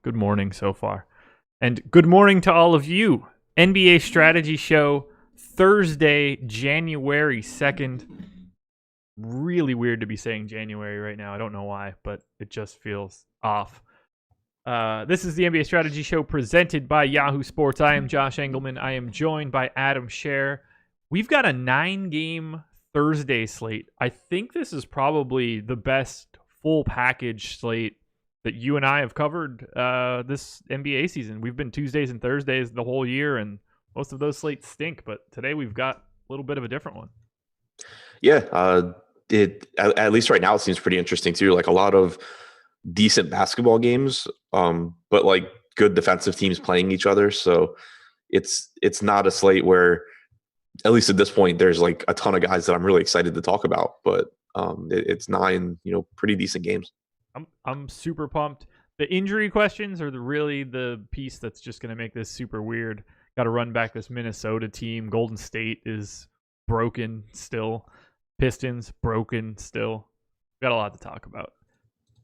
Good morning so far. And good morning to all of you. NBA Strategy Show, Thursday, January 2nd. Really weird to be saying January right now. I don't know why, but it just feels off. This is the NBA Strategy Show presented by Yahoo Sports. I am Josh Engelman. I am joined by Adam Scher. We've got a 9-game Thursday slate. I think this is probably the best full package slate that you and I have covered this NBA season. We've been Tuesdays and Thursdays the whole year, and most of those slates stink, but today we've got a little bit of a different one. Yeah, at least right now it seems pretty interesting too. Like a lot of decent basketball games, but like good defensive teams playing each other. So it's not a slate where, at least at this point, there's like a ton of guys that I'm really excited to talk about. But it's 9, pretty decent games. I'm super pumped. The injury questions are really the piece that's just going to make this super weird. Got to run back this Minnesota team. Golden State is broken still. Pistons broken still. Got a lot to talk about.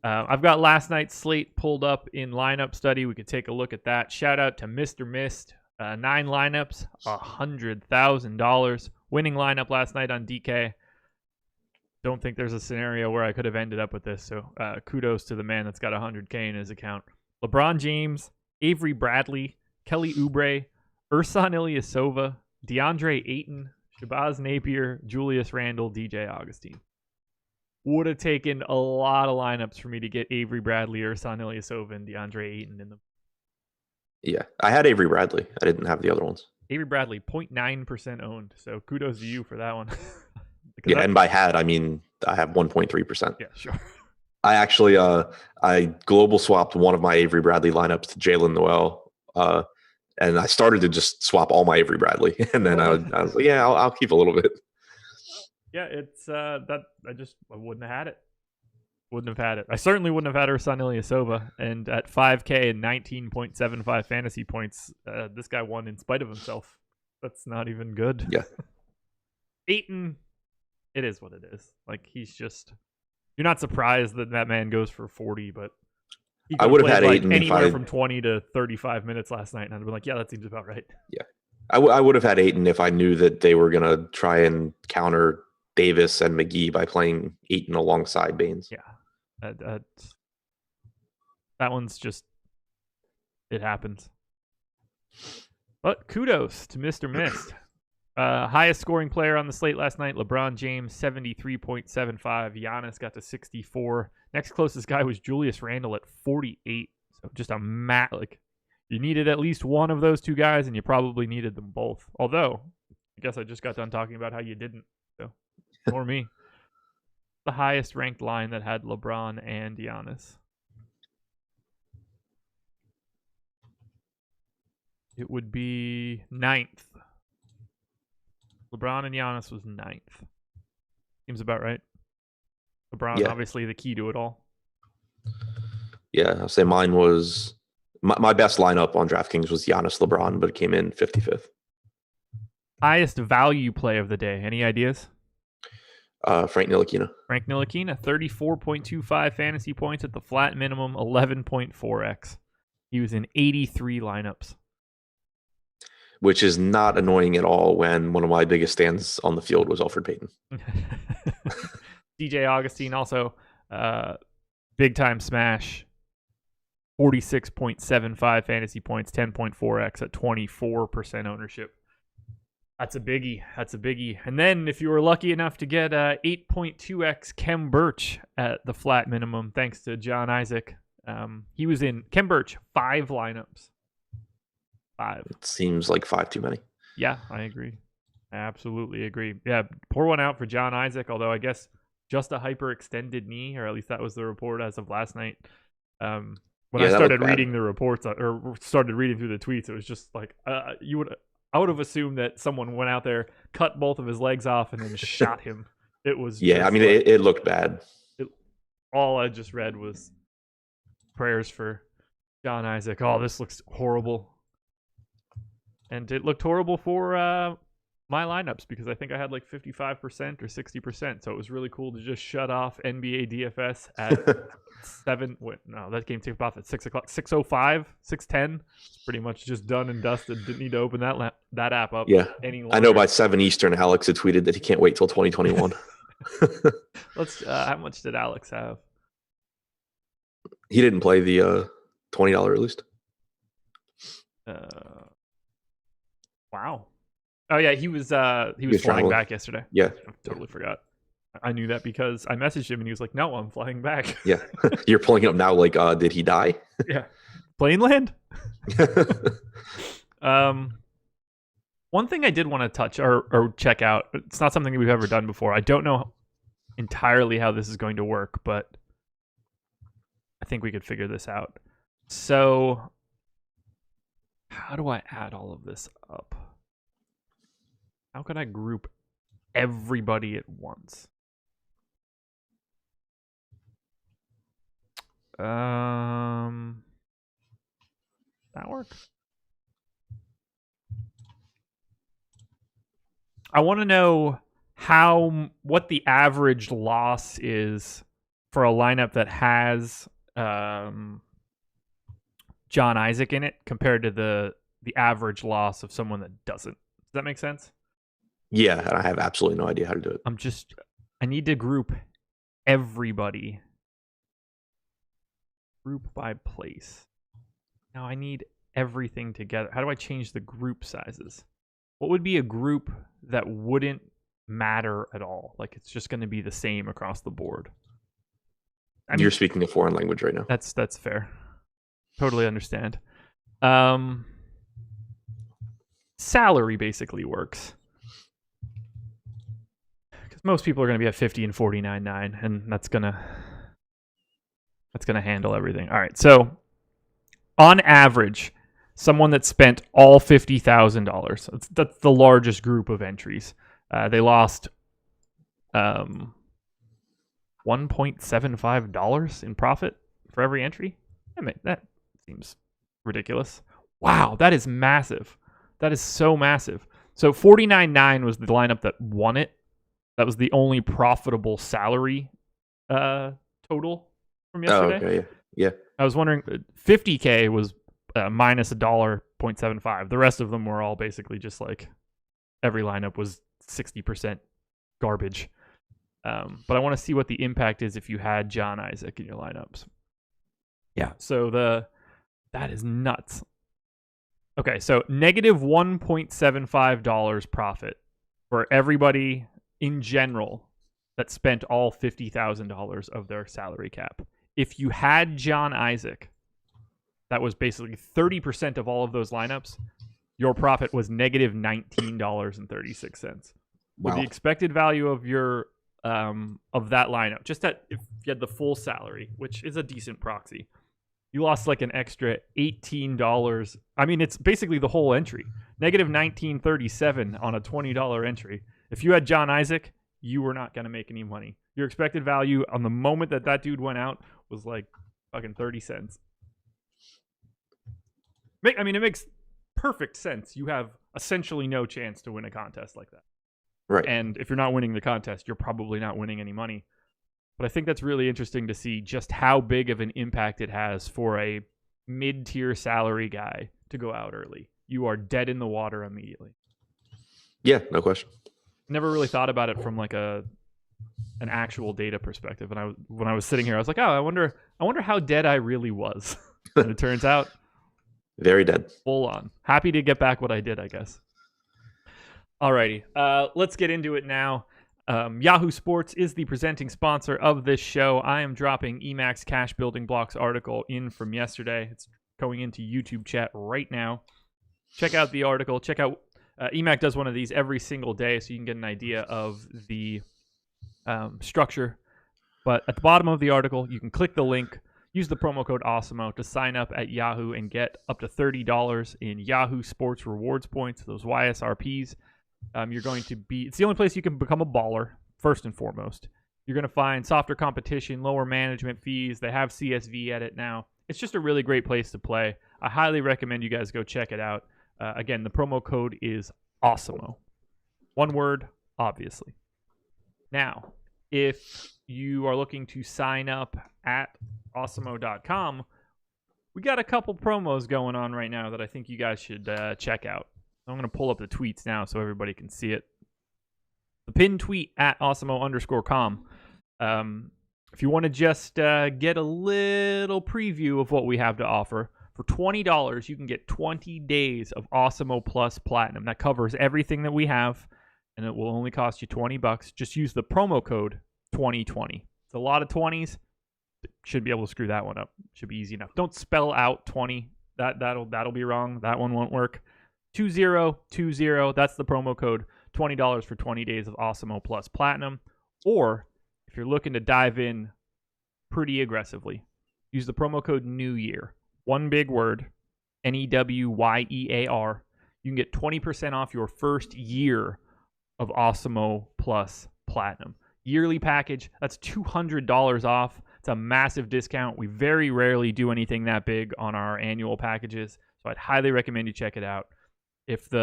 I've got last night's slate pulled up in lineup study. We could take a look at that. Shout out to Mr. Mist. 9 lineups, $100,000. Winning lineup last night on DK. Don't think there's a scenario where I could have ended up with this. So kudos to the man that's got $100K in his account. LeBron James, Avery Bradley, Kelly Oubre, Ersan Ilyasova, DeAndre Ayton, Shabazz Napier, Julius Randle, DJ Augustine. Would have taken a lot of lineups for me to get Avery Bradley, Ersan Ilyasova, and DeAndre Ayton in them. Yeah, I had Avery Bradley. I didn't have the other ones. Avery Bradley, 0.9% owned. So kudos to you for that one. Yeah, and by had, I mean I have 1.3%. Yeah, sure. I actually I global swapped one of my Avery Bradley lineups to Jalen Noel, and I started to just swap all my Avery Bradley, and then I was like, yeah, I'll keep a little bit. Yeah, it's that I wouldn't have had it. Wouldn't have had it. I certainly wouldn't have had Ersan Ilyasova, and at 5K and 19.75 fantasy points, this guy won in spite of himself. That's not even good. Yeah. Ayton, it is what it is. Like, he's just, you're not surprised that man goes for 40, but I would have had Ayton anywhere from 20 to 35 minutes last night, and I'd be like, yeah, that seems about right. Yeah, I would have had Ayton if I knew that they were gonna try and counter Davis and McGee by playing Ayton alongside Baines. Yeah, that one's just, it happens. But kudos to Mr. Mist. Highest scoring player on the slate last night, LeBron James, 73.75. Giannis got to 64. Next closest guy was Julius Randle at 48. So just a like, you needed at least one of those two guys, and you probably needed them both. Although, I guess I just got done talking about how you didn't. So, or me. The highest ranked line that had LeBron and Giannis. It would be 9th. LeBron and Giannis was 9th. Seems about right. LeBron, obviously the key to it all. Yeah, I'll say mine was, my best lineup on DraftKings was Giannis LeBron, but it came in 55th. Highest value play of the day. Any ideas? Frank Ntilikina. Frank Ntilikina, 34.25 fantasy points at the flat minimum, 11.4x. He was in 83 lineups. Which is not annoying at all when one of my biggest stands on the field was Elfrid Payton. DJ Augustine also, big time smash, 46.75 fantasy points, 10.4x at 24% ownership. That's a biggie. And then if you were lucky enough to get 8.2x Kem Birch at the flat minimum, thanks to John Isaac, he was in Kem Birch 5 lineups. 5. It seems like 5 too many. Yeah, I agree. I absolutely agree. Yeah, pour one out for John Isaac, although I guess just a hyperextended knee, or at least that was the report as of last night. When I started reading the reports or started reading through the tweets, it was just like I would have assumed that someone went out there, cut both of his legs off, and then shot him. It was it looked bad. All I just read was prayers for John Isaac. Oh, this looks horrible. And it looked horrible for my lineups because I think I had like 55% or 60%. So it was really cool to just shut off NBA DFS at 7. Wait, no, that game tipped off at 6 o'clock, 6:05, 6:10. It's pretty much just done and dusted. Didn't need to open that app up any longer. I know by 7 Eastern, Alex had tweeted that he can't wait till 2021. How much did Alex have? He didn't play the $20 released. Wow. Oh yeah, he was flying traveling back yesterday. Yeah, I totally forgot. I knew that because I messaged him and he was like, "No, I'm flying back." Yeah, you're pulling it up now. Like, did he die? Yeah, plane land. One thing I did want to touch or check out. It's not something we've ever done before. I don't know entirely how this is going to work, but I think we could figure this out. So, how do I add all of this up? How can I group everybody at once? That work? I want to know what the average loss is for a lineup that has John Isaac in it compared to the average loss of someone that doesn't. Does that make sense? Yeah, and I have absolutely no idea how to do it. I need to group everybody. Group by place. Now I need everything together. How do I change the group sizes? What would be a group that wouldn't matter at all? Like it's just going to be the same across the board. You're speaking a foreign language right now. That's fair. Totally understand. Salary basically works. Because most people are going to be at 50 and 49.9, and that's gonna handle everything. All right, so on average, someone that spent all $50,000. That's the largest group of entries. They lost $1.75 in profit for every entry. I mean, that seems ridiculous. Wow, that is massive. That is so massive. So 49.9 was the lineup that won it. That was the only profitable salary total from yesterday. Oh, okay, yeah. I was wondering, 50K was minus $1.75. The rest of them were all basically just like every lineup was 60% garbage. But I want to see what the impact is if you had John Isaac in your lineups. Yeah, so that is nuts. Okay, so negative $1.75 profit for everybody in general that spent all $50,000 of their salary cap. If you had John Isaac, that was basically 30% of all of those lineups, your profit was negative $19.36. Wow. With the expected value of your of that lineup, just that if you had the full salary, which is a decent proxy, you lost like an extra $18. I mean, it's basically the whole entry. Negative $19.37 on a $20 entry. If you had John Isaac, you were not going to make any money. Your expected value on the moment that dude went out was like fucking 30 cents. I mean, it makes perfect sense. You have essentially no chance to win a contest like that. Right. And if you're not winning the contest, you're probably not winning any money. But I think that's really interesting to see just how big of an impact it has for a mid-tier salary guy to go out early. You are dead in the water immediately. Yeah, no question. Never really thought about it from like an actual data perspective. And when I was sitting here, I was like, oh, I wonder how dead I really was. And it turns out very dead. Full on. Happy to get back what I did, I guess. Alrighty, let's get into it now. Yahoo Sports is the presenting sponsor of this show. I am dropping Emacs Cash Building Blocks article in from yesterday. It's going into YouTube chat right now. Check out the article. Check out Emac does one of these every single day, so you can get an idea of the structure. But at the bottom of the article, you can click the link, use the promo code AWESEMO to sign up at Yahoo and get up to $30 in Yahoo Sports rewards points, those YSRPs. It's the only place you can become a baller, first and foremost. You're going to find softer competition, lower management fees. They have CSV edit now. It's just a really great place to play. I highly recommend you guys go check it out. Again, the promo code is AWESEMO. One word, obviously. Now, if you are looking to sign up at awesemo.com, we got a couple promos going on right now that I think you guys should check out. I'm going to pull up the tweets now so everybody can see it. The pinned tweet at awesemo_com. If you want to just get a little preview of what we have to offer, for $20, you can get 20 days of Awesemo Plus Platinum. That covers everything that we have, and it will only cost you $20. Just use the promo code 2020. It's a lot of 20s. Should be able to screw that one up. Should be easy enough. Don't spell out 20. That'll be wrong. That one won't work. 2020. That's the promo code. $20 for 20 days of Awesemo Plus Platinum. Or if you're looking to dive in pretty aggressively, use the promo code New Year. One big word, NEWYEAR. You can get 20% off your first year of Awesemo Plus Platinum. Yearly package, that's $200 off. It's a massive discount. We very rarely do anything that big on our annual packages, so I'd highly recommend you check it out. If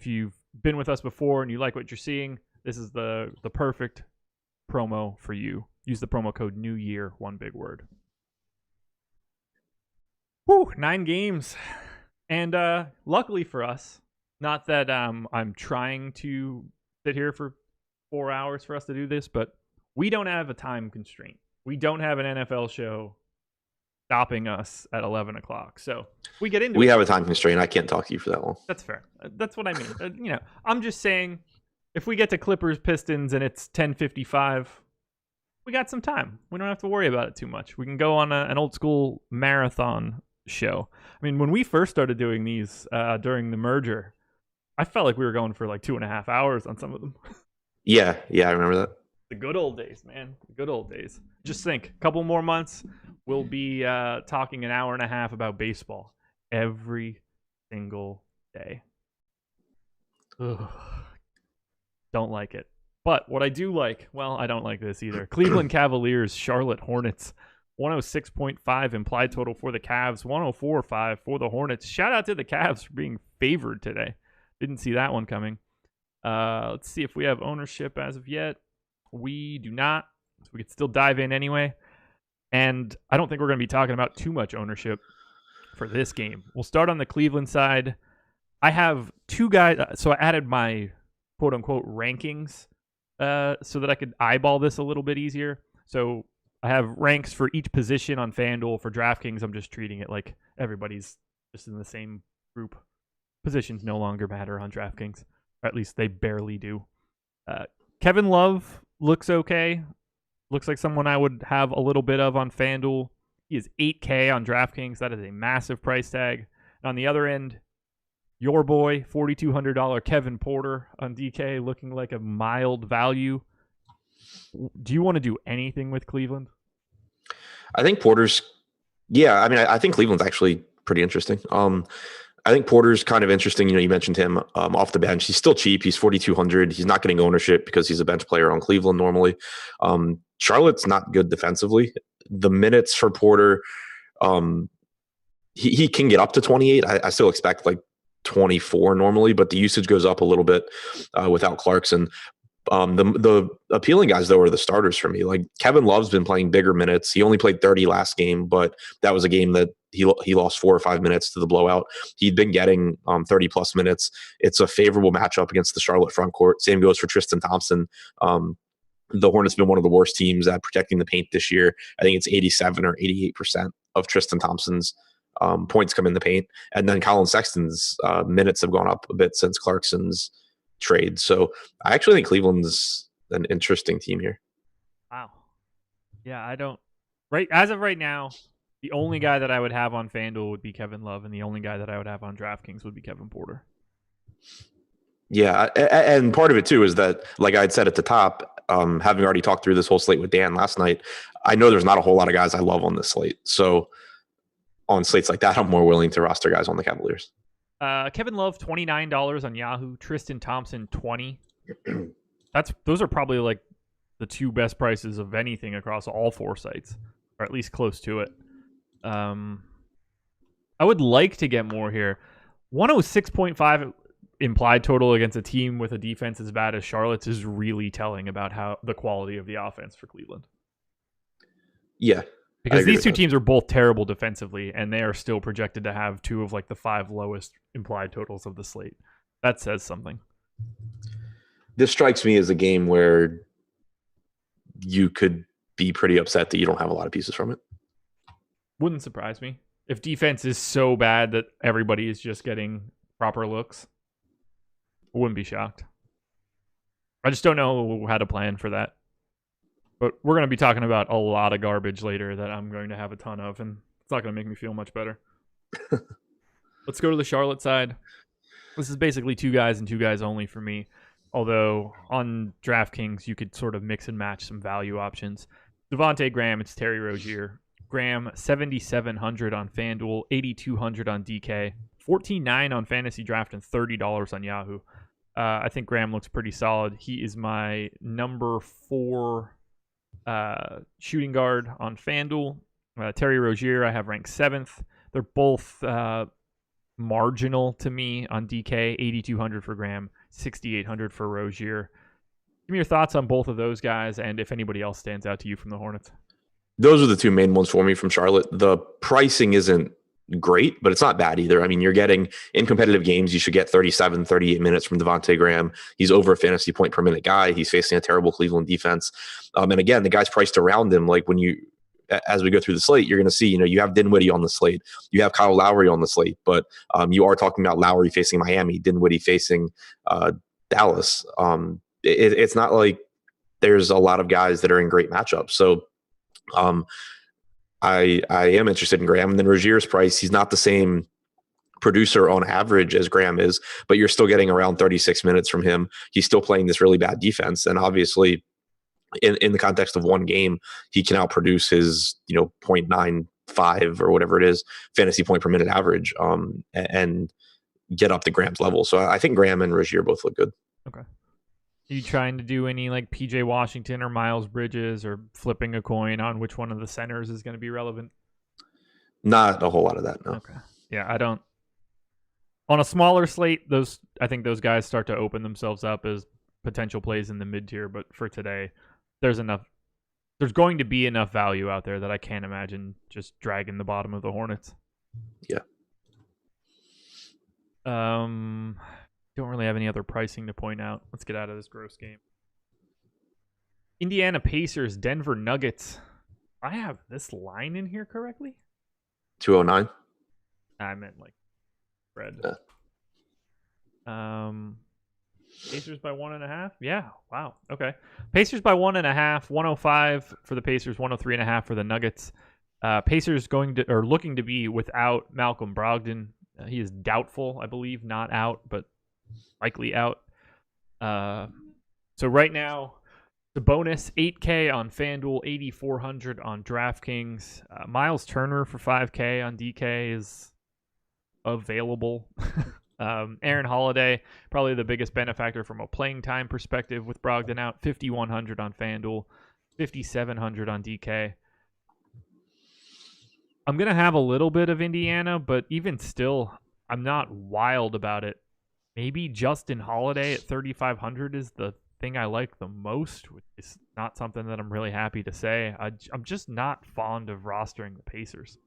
you've been with us before and you like what you're seeing, this is the perfect promo for you. Use the promo code New Year, one big word. Whew, 9 games. And luckily for us, not that I'm trying to sit here for 4 hours for us to do this, but we don't have a time constraint. We don't have an NFL show stopping us at 11 o'clock. So we get into it. We have a time constraint. I can't talk to you for that long. That's fair. That's what I mean. I'm just saying, if we get to Clippers Pistons and it's 10:55, we got some time. We don't have to worry about it too much. We can go on an old school marathon show. I mean, when we first started doing these during the merger, I felt like we were going for like 2.5 hours on some of them. Yeah, I remember that. The good old days, man. The good old days. Just think, a couple more months, we'll be talking an hour and a half about baseball every single day. Ugh. Don't like it. But what I do like, well, I don't like this either. Cleveland Cavaliers, Charlotte Hornets. 106.5 implied total for the Cavs. 104.5 for the Hornets. Shout out to the Cavs for being favored today. Didn't see that one coming. Let's see if we have ownership as of yet. We do not. So we could still dive in anyway. And I don't think we're going to be talking about too much ownership for this game. We'll start on the Cleveland side. I have 2 guys. So I added my quote-unquote rankings so that I could eyeball this a little bit easier. So I have ranks for each position on FanDuel. For DraftKings, I'm just treating it like everybody's just in the same group. Positions no longer matter on DraftKings. Or at least they barely do. Kevin Love looks okay. Looks like someone I would have a little bit of on FanDuel. He is $8K on DraftKings. That is a massive price tag. And on the other end, your boy, $4,200 Kevin Porter on DK, looking like a mild value. Do you want to do anything with Cleveland? I think Porter's, I think Cleveland's actually pretty interesting. I think Porter's kind of interesting. You mentioned him off the bench. He's still cheap. He's $4,200. He's not getting ownership because he's a bench player on Cleveland normally. Charlotte's not good defensively. The minutes for Porter, he can get up to 28. I still expect like 24 normally, but the usage goes up a little bit without Clarkson. The appealing guys, though, are the starters for me. Like Kevin Love's been playing bigger minutes. He only played 30 last game, but that was a game that he lost 4 or 5 minutes to the blowout. He'd been getting 30 plus minutes. It's a favorable matchup against the Charlotte front court. Same goes for Tristan Thompson. The Hornets have been one of the worst teams at protecting the paint this year. I think it's 87 or 88% of Tristan Thompson's points come in the paint. And then Colin Sexton's minutes have gone up a bit since Clarkson's trade. So I actually think Cleveland's an interesting team here. Wow. Yeah, I don't. As of right now, the only guy that I would have on FanDuel would be Kevin Love, and the only guy that I would have on DraftKings would be Kevin Porter. Yeah, and part of it too is that, like I had said at the top, having already talked through this whole slate with Dan last night, I know there's not a whole lot of guys I love on this slate. So on slates like that, I'm more willing to roster guys on the Cavaliers. Kevin Love, $29 on Yahoo. Tristan Thompson, $20. Those are probably like the 2 best prices of anything across all 4 sites, or at least close to it. I would like to get more here. 106.5 implied total against a team with a defense as bad as Charlotte's is really telling about how the quality of the offense for Cleveland. Yeah. Because these two teams are both terrible defensively, and they are still projected to have 2 of like the 5 lowest implied totals of the slate. That says something. This strikes me as a game where you could be pretty upset that you don't have a lot of pieces from it. Wouldn't surprise me. If defense is so bad that everybody is just getting proper looks, I wouldn't be shocked. I just don't know how to plan for that. But we're going to be talking about a lot of garbage later that I'm going to have a ton of, and it's not going to make me feel much better. Let's go to the Charlotte side. This is basically 2 guys and 2 guys only for me. Although on DraftKings, you could sort of mix and match some value options. Devontae Graham, it's Terry Rozier. Graham, 7,700 on FanDuel, 8,200 on DK, 14.9 on Fantasy Draft, and $30 on Yahoo. I think Graham looks pretty solid. He is my number 4 shooting guard on FanDuel. Terry Rozier, I have ranked 7th. They're both marginal to me on DK. 8,200 for Graham, 6,800 for Rozier. Give me your thoughts on both of those guys, and if anybody else stands out to you from the Hornets. Those are the 2 main ones for me from Charlotte. The pricing isn't great, but it's not bad either. I mean, you're getting in competitive games, you should get 37, 38 minutes from Devontae Graham. He's over a fantasy point per minute guy. He's facing a terrible Cleveland defense. And again, the guys priced around him. Like as we go through the slate, you're going to see, you have Dinwiddie on the slate. You have Kyle Lowry on the slate, but you are talking about Lowry facing Miami, Dinwiddie facing Dallas. It's not like there's a lot of guys that are in great matchups. So I am interested in Graham. And then Rozier's price, he's not the same producer on average as Graham is, but you're still getting around 36 minutes from him. He's still playing this really bad defense. And obviously, in the context of one game, he can outproduce his 0.95 or whatever it is fantasy point per minute average and get up to Graham's level. So I think Graham and Rozier both look good. Okay. Are you trying to do any like PJ Washington or Miles Bridges or flipping a coin on which one of the centers is going to be relevant? Not a whole lot of that, no. Okay. Yeah, I don't. On a smaller slate, I think those guys start to open themselves up as potential plays in the mid tier. But for today, there's going to be enough value out there that I can't imagine just dragging the bottom of the Hornets. Yeah. Don't really have any other pricing to point out. Let's get out of this gross game. Indiana Pacers, Denver Nuggets. I have this line in here correctly? 209. I meant like spread. Yeah. Pacers by 1.5. Yeah. Wow. Okay. Pacers by 1.5. 105 for the Pacers. 103.5 for the Nuggets. Pacers looking to be without Malcolm Brogdon. He is doubtful, I believe, not out, but likely out. So right now, the bonus 8K on FanDuel, 8,400 on DraftKings. Miles Turner for 5K on DK is available. Aaron Holiday, probably the biggest benefactor from a playing time perspective with Brogdon out, 5,100 on FanDuel, 5,700 on DK. I'm going to have a little bit of Indiana, but even still, I'm not wild about it. Maybe Justin Holiday at 3,500 is the thing I like the most. It's not something that I'm really happy to say. I'm just not fond of rostering the Pacers.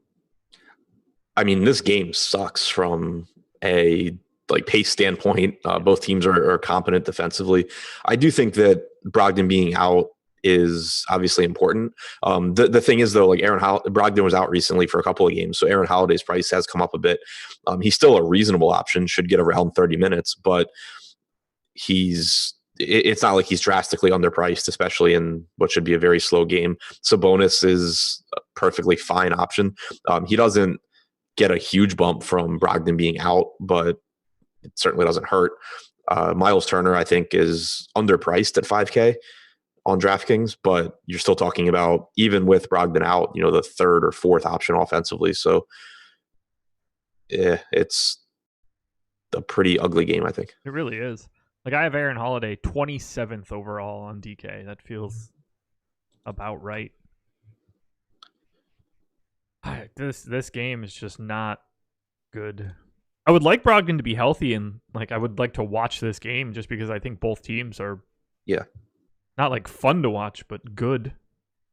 I mean, this game sucks from a pace standpoint. Both teams are competent defensively. I do think that Brogdon being out is obviously important. The thing is, though, Brogdon was out recently for a couple of games, so Aaron Holiday's price has come up a bit. He's still a reasonable option, should get around 30 minutes, but it's not like he's drastically underpriced, especially in what should be a very slow game. Sabonis is a perfectly fine option. He doesn't get a huge bump from Brogdon being out, but it certainly doesn't hurt. Miles Turner, I think, is underpriced at 5K on DraftKings, but you're still talking about, even with Brogdon out, the third or fourth option offensively. So yeah, it's a pretty ugly game, I think. It really is. I have Aaron Holiday 27th overall on DK. That feels about right. This game is just not good. I would like Brogdon to be healthy, and like I would like to watch this game just because I think both teams are not like fun to watch, but good.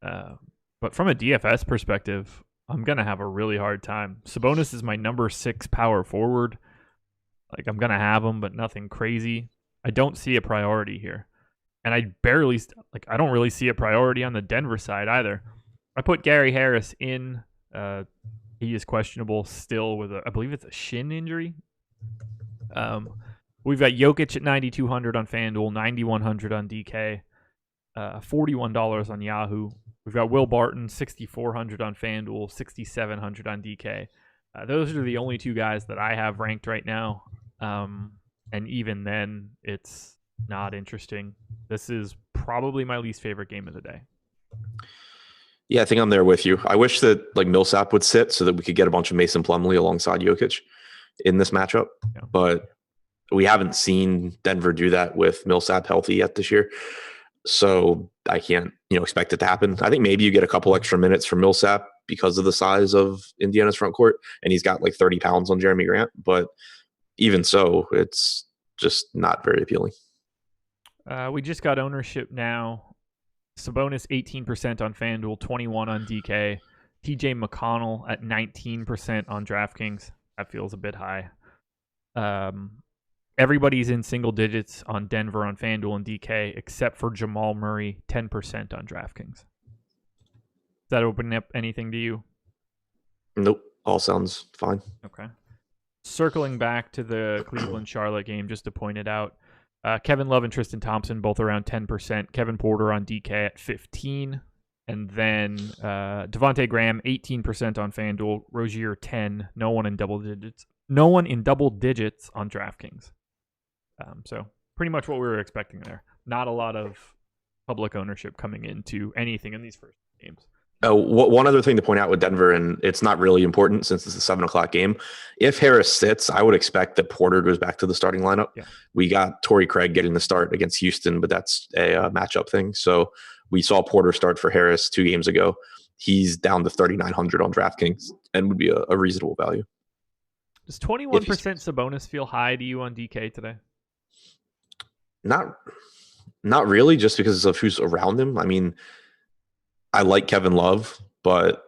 But from a DFS perspective, I'm gonna have a really hard time. Sabonis is my number 6 power forward. Like I'm gonna have him, but nothing crazy. I don't see a priority here, and I don't really see a priority on the Denver side either. I put Gary Harris in. He is questionable still with I believe it's a shin injury. We've got Jokic at 9,200 on FanDuel, 9,100 on DK, $41 on Yahoo. We've got Will Barton, 6,400 on FanDuel, 6,700 on DK. Those are the only two guys that I have ranked right now. And even then, it's not interesting. This is probably my least favorite game of the day. Yeah, I think I'm there with you. I wish that like Millsap would sit so that we could get a bunch of Mason Plumlee alongside Jokic in this matchup. Yeah. But we haven't seen Denver do that with Millsap healthy yet this year. So I can't, expect it to happen. I think maybe you get a couple extra minutes from Millsap because of the size of Indiana's front court, and he's got like 30 pounds on Jeremy Grant. But even so, it's just not very appealing. We just got ownership now. Sabonis 18% on FanDuel, 21 on DK. TJ McConnell at 19% on DraftKings. That feels a bit high. Everybody's in single digits on Denver on FanDuel and DK, except for Jamal Murray, 10% on DraftKings. Does that open up anything to you? Nope. All sounds fine. Okay. Circling back to the Cleveland-Charlotte game, just to point it out, Kevin Love and Tristan Thompson both around 10%. Kevin Porter on DK at 15%. And then Devontae Graham, 18% on FanDuel. Rozier, 10%. No one in double digits. No one in double digits on DraftKings. So pretty much what we were expecting there. Not a lot of public ownership coming into anything in these first games. One other thing to point out with Denver, and it's not really important since it's a 7:00 game. If Harris sits, I would expect that Porter goes back to the starting lineup. Yeah. We got Torrey Craig getting the start against Houston, but that's a matchup thing. So we saw Porter start for Harris 2 games ago. He's down to 3,900 on DraftKings and would be a reasonable value. Does 21% Sabonis feel high to you on DK today? Not really, just because of who's around him. I mean, I like Kevin Love, but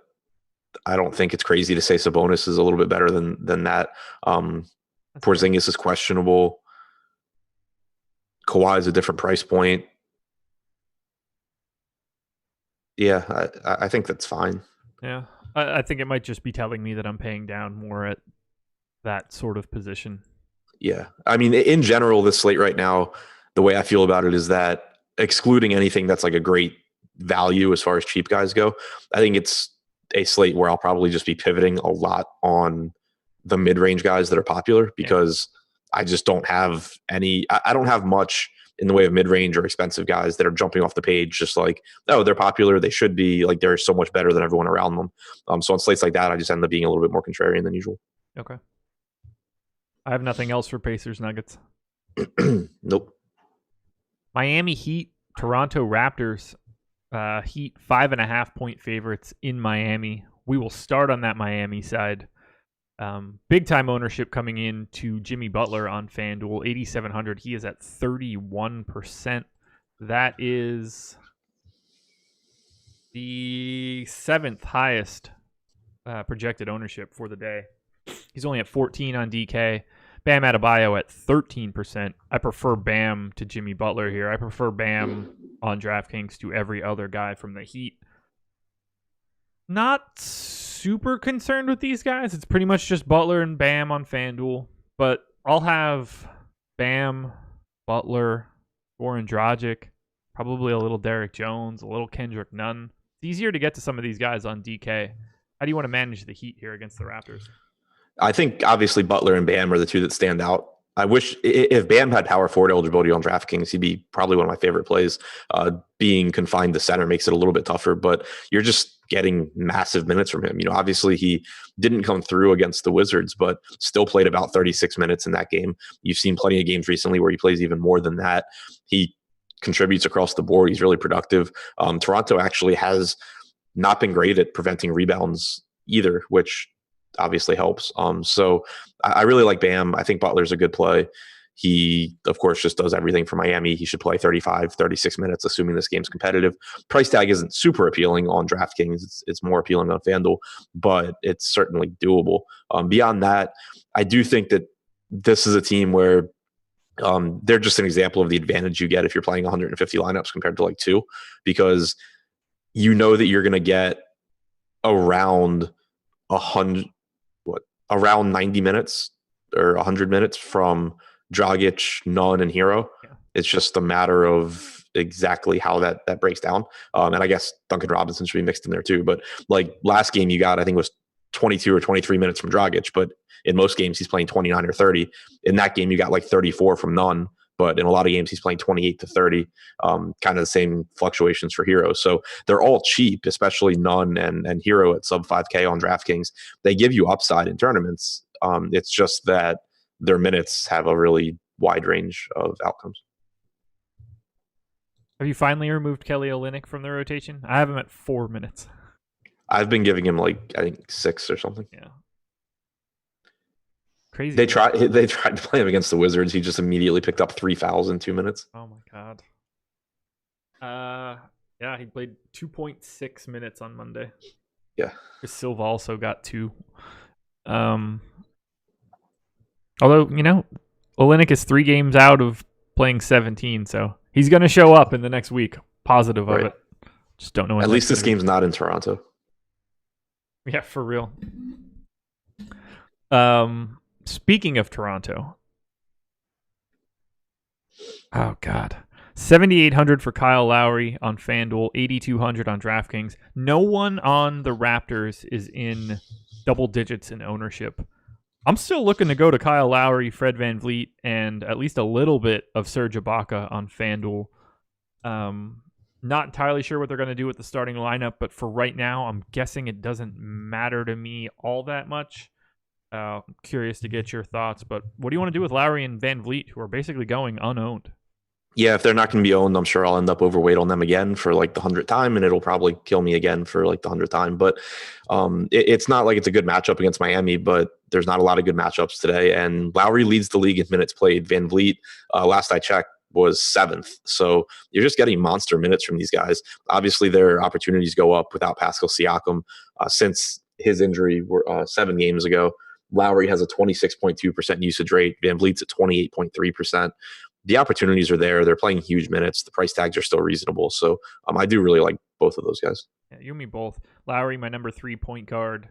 I don't think it's crazy to say Sabonis is a little bit better than that. Porzingis is questionable. Kawhi is a different price point. Yeah, I think that's fine. Yeah, I think it might just be telling me that I'm paying down more at that sort of position. Yeah, I mean, in general, this slate right now, the way I feel about it is that excluding anything that's like a great value as far as cheap guys go, I think it's a slate where I'll probably just be pivoting a lot on the mid-range guys that are popular because I just don't have any. I don't have much in the way of mid-range or expensive guys that are jumping off the page just like, oh, they're popular, they should be, like they're so much better than everyone around them. So on slates like that, I just end up being a little bit more contrarian than usual. Okay. I have nothing else for Pacers Nuggets. Nope. Miami Heat, Toronto Raptors. Heat 5.5-point favorites in Miami. We will start on that Miami side. Big time ownership coming in to Jimmy Butler on FanDuel, 8,700. He is at 31%. That is the 7th highest projected ownership for the day. He's only at 14 on DK. Bam Adebayo at 13%. I prefer Bam to Jimmy Butler here. I prefer Bam on DraftKings to every other guy from the Heat. Not super concerned with these guys. It's pretty much just Butler and Bam on FanDuel. But I'll have Bam, Butler, Goran Dragic, probably a little Derek Jones, a little Kendrick Nunn. It's easier to get to some of these guys on DK. How do you want to manage the Heat here against the Raptors? I think obviously Butler and Bam are the two that stand out. I wish if Bam had power forward eligibility on DraftKings, he'd be probably one of my favorite plays. Being confined to center makes it a little bit tougher, but you're just getting massive minutes from him. Obviously he didn't come through against the Wizards, but still played about 36 minutes in that game. You've seen plenty of games recently where he plays even more than that. He contributes across the board. He's really productive. Toronto actually has not been great at preventing rebounds either, which obviously helps. So I really like Bam. I think Butler's a good play. He, of course, just does everything for Miami. He should play 35, 36 minutes, assuming this game's competitive. Price tag isn't super appealing on DraftKings. It's more appealing on FanDuel, but it's certainly doable. Beyond that, I do think that this is a team where they're just an example of the advantage you get if you're playing 150 lineups compared to like 2, because you know that you're going to get around 90 minutes or 100 minutes from Dragic, Nunn, and Hero. Yeah. It's just a matter of exactly how that breaks down. And I guess Duncan Robinson should be mixed in there too. But like last game you got, I think it was 22 or 23 minutes from Dragic, but in most games he's playing 29 or 30. In that game you got like 34 from Nunn, but in a lot of games he's playing 28 to 30. Kind of the same fluctuations for Hero. So they're all cheap, especially Nunn and Hero at sub 5K on DraftKings. They give you upside in tournaments. It's just that their minutes have a really wide range of outcomes. Have you finally removed Kelly Olynyk from the rotation? I have him at 4 minutes. I've been giving him like, I think 6 or something. Yeah. Crazy. They tried to play him against the Wizards. He just immediately picked up 3 fouls in 2 minutes. Oh my God. Yeah, he played 2.6 minutes on Monday. Yeah. Chris Silva also got 2. Although, Olynyk is 3 games out of playing 17, so he's going to show up in the next week. Positive of it. Just don't know when. At least this game's not in Toronto. Yeah, for real. Speaking of Toronto. Oh, God. 7,800 for Kyle Lowry on FanDuel, 8,200 on DraftKings. No one on the Raptors is in double digits in ownership. I'm still looking to go to Kyle Lowry, Fred VanVleet, and at least a little bit of Serge Ibaka on FanDuel. Not entirely sure what they're going to do with the starting lineup, but for right now, I'm guessing it doesn't matter to me all that much. I'm curious to get your thoughts, but what do you want to do with Lowry and VanVleet, who are basically going unowned? Yeah, if they're not going to be owned, I'm sure I'll end up overweight on them again for like the 100th time, and it'll probably kill me again for like the 100th time. But it's not like it's a good matchup against Miami, but there's not a lot of good matchups today. And Lowry leads the league in minutes played. VanVleet, last I checked, was 7th. So you're just getting monster minutes from these guys. Obviously, their opportunities go up without Pascal Siakam. Since his injury 7 games ago, Lowry has a 26.2% usage rate. VanVleet's at 28.3%. The opportunities are there. They're playing huge minutes. The price tags are still reasonable. So I do really like both of those guys. Yeah, you and me both. Lowry, my number 3 point guard.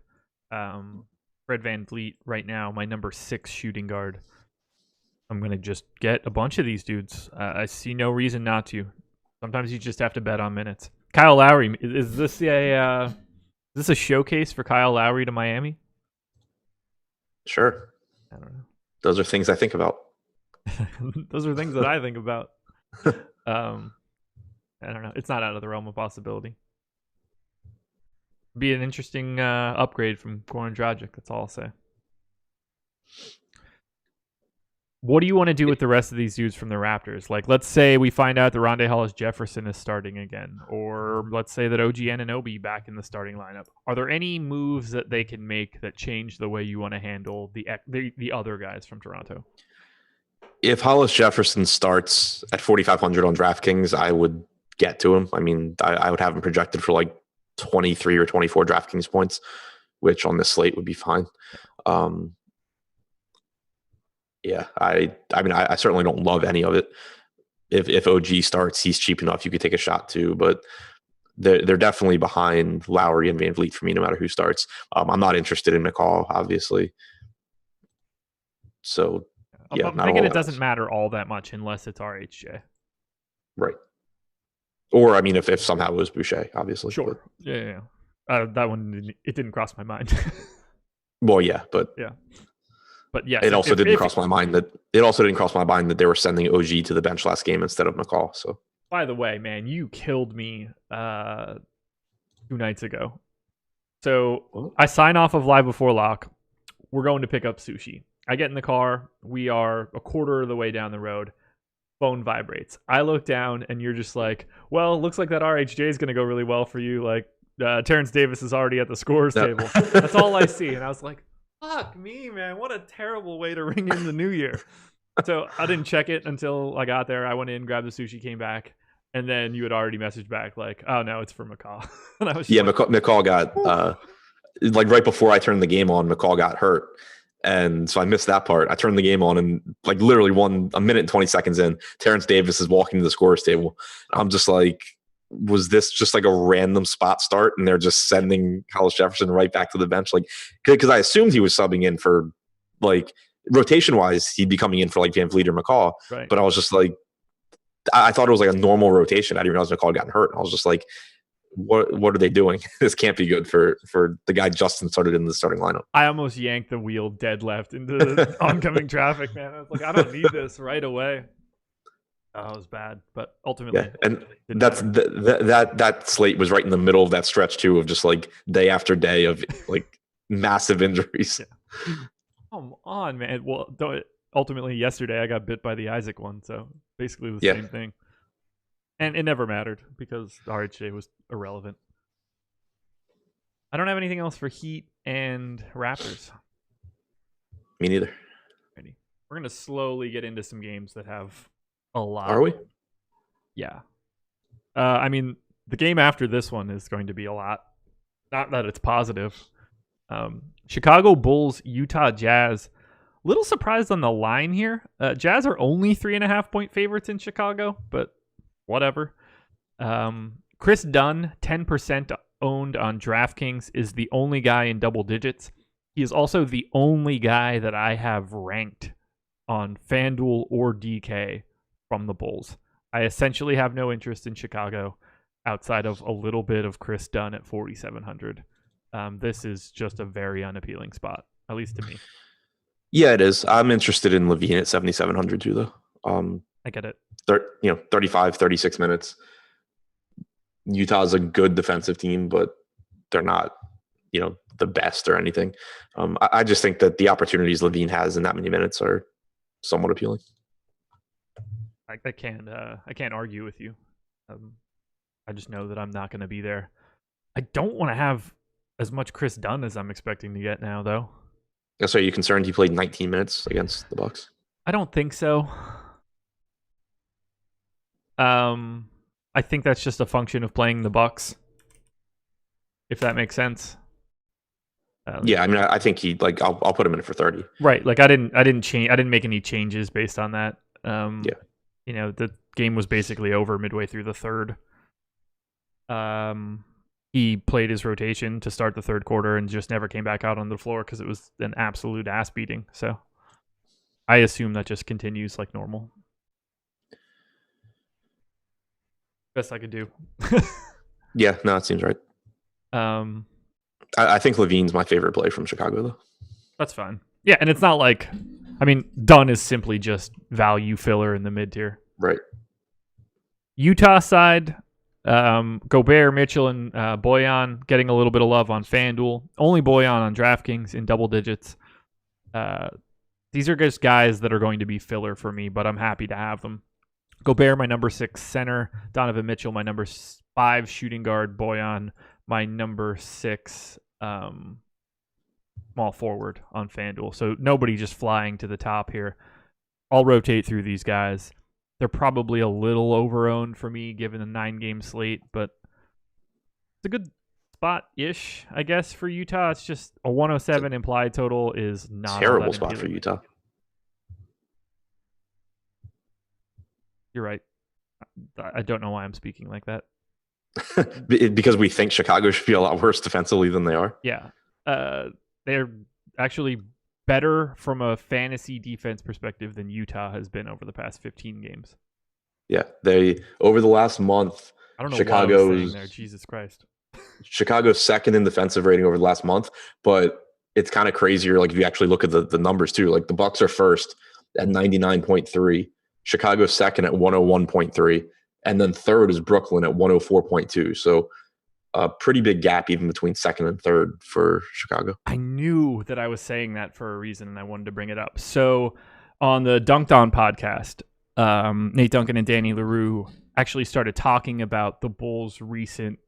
Fred VanVleet right now, my number 6 shooting guard. I'm going to just get a bunch of these dudes. I see no reason not to. Sometimes you just have to bet on minutes. Kyle Lowry, is this a showcase for Kyle Lowry to Miami? Sure. I don't know. Those are things I think about. Those are things that I think about. I don't know. It's not out of the realm of possibility. Be an interesting upgrade from Goran Dragic. That's all I'll say. What do you want to do with the rest of these dudes from the Raptors? Like, let's say we find out that Rondae Hollis-Jefferson is starting again, or let's say that OG Anunoby back in the starting lineup. Are there any moves that they can make that change the way you want to handle the other guys from Toronto? If Hollis-Jefferson starts at 4,500 on DraftKings, I would get to him. I mean, I would have him projected for like 23 or 24 DraftKings points, which on this slate would be fine. Yeah, I mean, I certainly don't love any of it. If OG starts, he's cheap enough. You could take a shot too, but they're definitely behind Lowry and VanVleet for me, no matter who starts. I'm not interested in McCall, obviously. So, yeah, I'm thinking it doesn't matter all that much unless it's RHJ. Right. Or, I mean, if somehow it was Boucher, obviously. Sure. But, yeah. That one, it didn't cross my mind. Well, yeah, but... Yeah. But yes, it also didn't cross my mind that they were sending OG to the bench last game instead of McCall. So, by the way, man, you killed me 2 nights ago. So I sign off of Live Before Lock. We're going to pick up sushi. I get in the car. We are a quarter of the way down the road. Phone vibrates. I look down, and you're just like, "Well, looks like that RHJ is going to go really well for you." Like Terrence Davis is already at the scores table. That's all I see, and I was like, Fuck me, man. What a terrible way to ring in the new year. So I didn't check it until I got there. I went in, grabbed the sushi, came back, and then you had already messaged back like, "Oh no, it's for McCall." And I was Yeah, McCall got like right before I turned the game on, McCall got hurt. And so I missed that part. I turned the game on and like literally a minute and 20 seconds in, Terrence Davis is walking to the scorer's table. I'm just like, was this just like a random spot start and they're just sending Hollis Jefferson right back to the bench? Like, because I assumed he was subbing in for like rotation wise, he'd be coming in for like Van Vliet or McCall. Right. But I was just like, I thought it was like a normal rotation. I didn't realize McCall got hurt. I was just like, what are they doing? This can't be good for the guy Justin started in the starting lineup. I almost yanked the wheel dead left into the oncoming traffic, man. I was like, I don't need this right away. Oh, it was bad, but ultimately, yeah. And that's that slate was right in the middle of that stretch too, of just like day after day of like massive injuries. Yeah. Come on, man. Well, ultimately yesterday I got bit by the Isaac one, so basically the same thing. And it never mattered because RHJ was irrelevant. I don't have anything else for Heat and Raptors. Me neither. Ready. We're going to slowly get into some games that have a lot. Are we? Yeah. I mean, the game after this one is going to be a lot. Not that it's positive. Chicago Bulls, Utah Jazz. Little surprised on the line here. Jazz are only 3.5 point favorites in Chicago, but whatever. Chris Dunn, 10% owned on DraftKings, is the only guy in double digits. He is also the only guy that I have ranked on FanDuel or DK from the Bulls. I essentially have no interest in Chicago outside of a little bit of Chris Dunn at 4,700. This is just a very unappealing spot, at least to me. Yeah, it is. I'm interested in Levine at 7,700 too, though. I get it. 35, 36 minutes. Utah's a good defensive team, but they're not, the best or anything. I just think that the opportunities Levine has in that many minutes are somewhat appealing. I can't argue with you. I just know that I'm not going to be there. I don't want to have as much Chris Dunn as I'm expecting to get now, though. So are you concerned he played 19 minutes against the Bucks? I don't think so. I think that's just a function of playing the Bucks, if that makes sense. Yeah, I mean, I think I'll put him in for 30. Right, like I didn't make any changes based on that. The game was basically over midway through the third. He played his rotation to start the third quarter and just never came back out on the floor because it was an absolute ass beating. So I assume that just continues like normal. Best I could do. Yeah, no, it seems right. I think Levine's my favorite play from Chicago, though. That's fine. Yeah, and it's not like, Dunn is simply just value filler in the mid tier. Right. Utah side, Gobert, Mitchell, and Bojan getting a little bit of love on FanDuel. Only Bojan on DraftKings in double digits. These are just guys that are going to be filler for me, but I'm happy to have them. Gobert, my number 6 center. Donovan Mitchell, my number 5 shooting guard. Bojan, my number 6 small forward on FanDuel. So nobody just flying to the top here. I'll rotate through these guys. They're probably a little over-owned for me given the 9-game slate, but it's a good spot-ish, I guess, for Utah. It's just a 107 implied total is not terrible spot for Utah. You're right. I don't know why I'm speaking like that. Because we think Chicago should be a lot worse defensively than they are. Yeah. They're actually better from a fantasy defense perspective than Utah has been over the past 15 games. Yeah. They over the last month, I don't know what I'm saying there. Jesus Christ. Chicago's second in defensive rating over the last month, but it's kind of crazier. Like if you actually look at the numbers too, like the Bucks are first at 99.3. Chicago's second at 101.3, and then third is Brooklyn at 104.2. So a pretty big gap even between second and third for Chicago. I knew that I was saying that for a reason, and I wanted to bring it up. So on the Dunked On podcast, Nate Duncan and Danny LaRue actually started talking about the Bulls' recent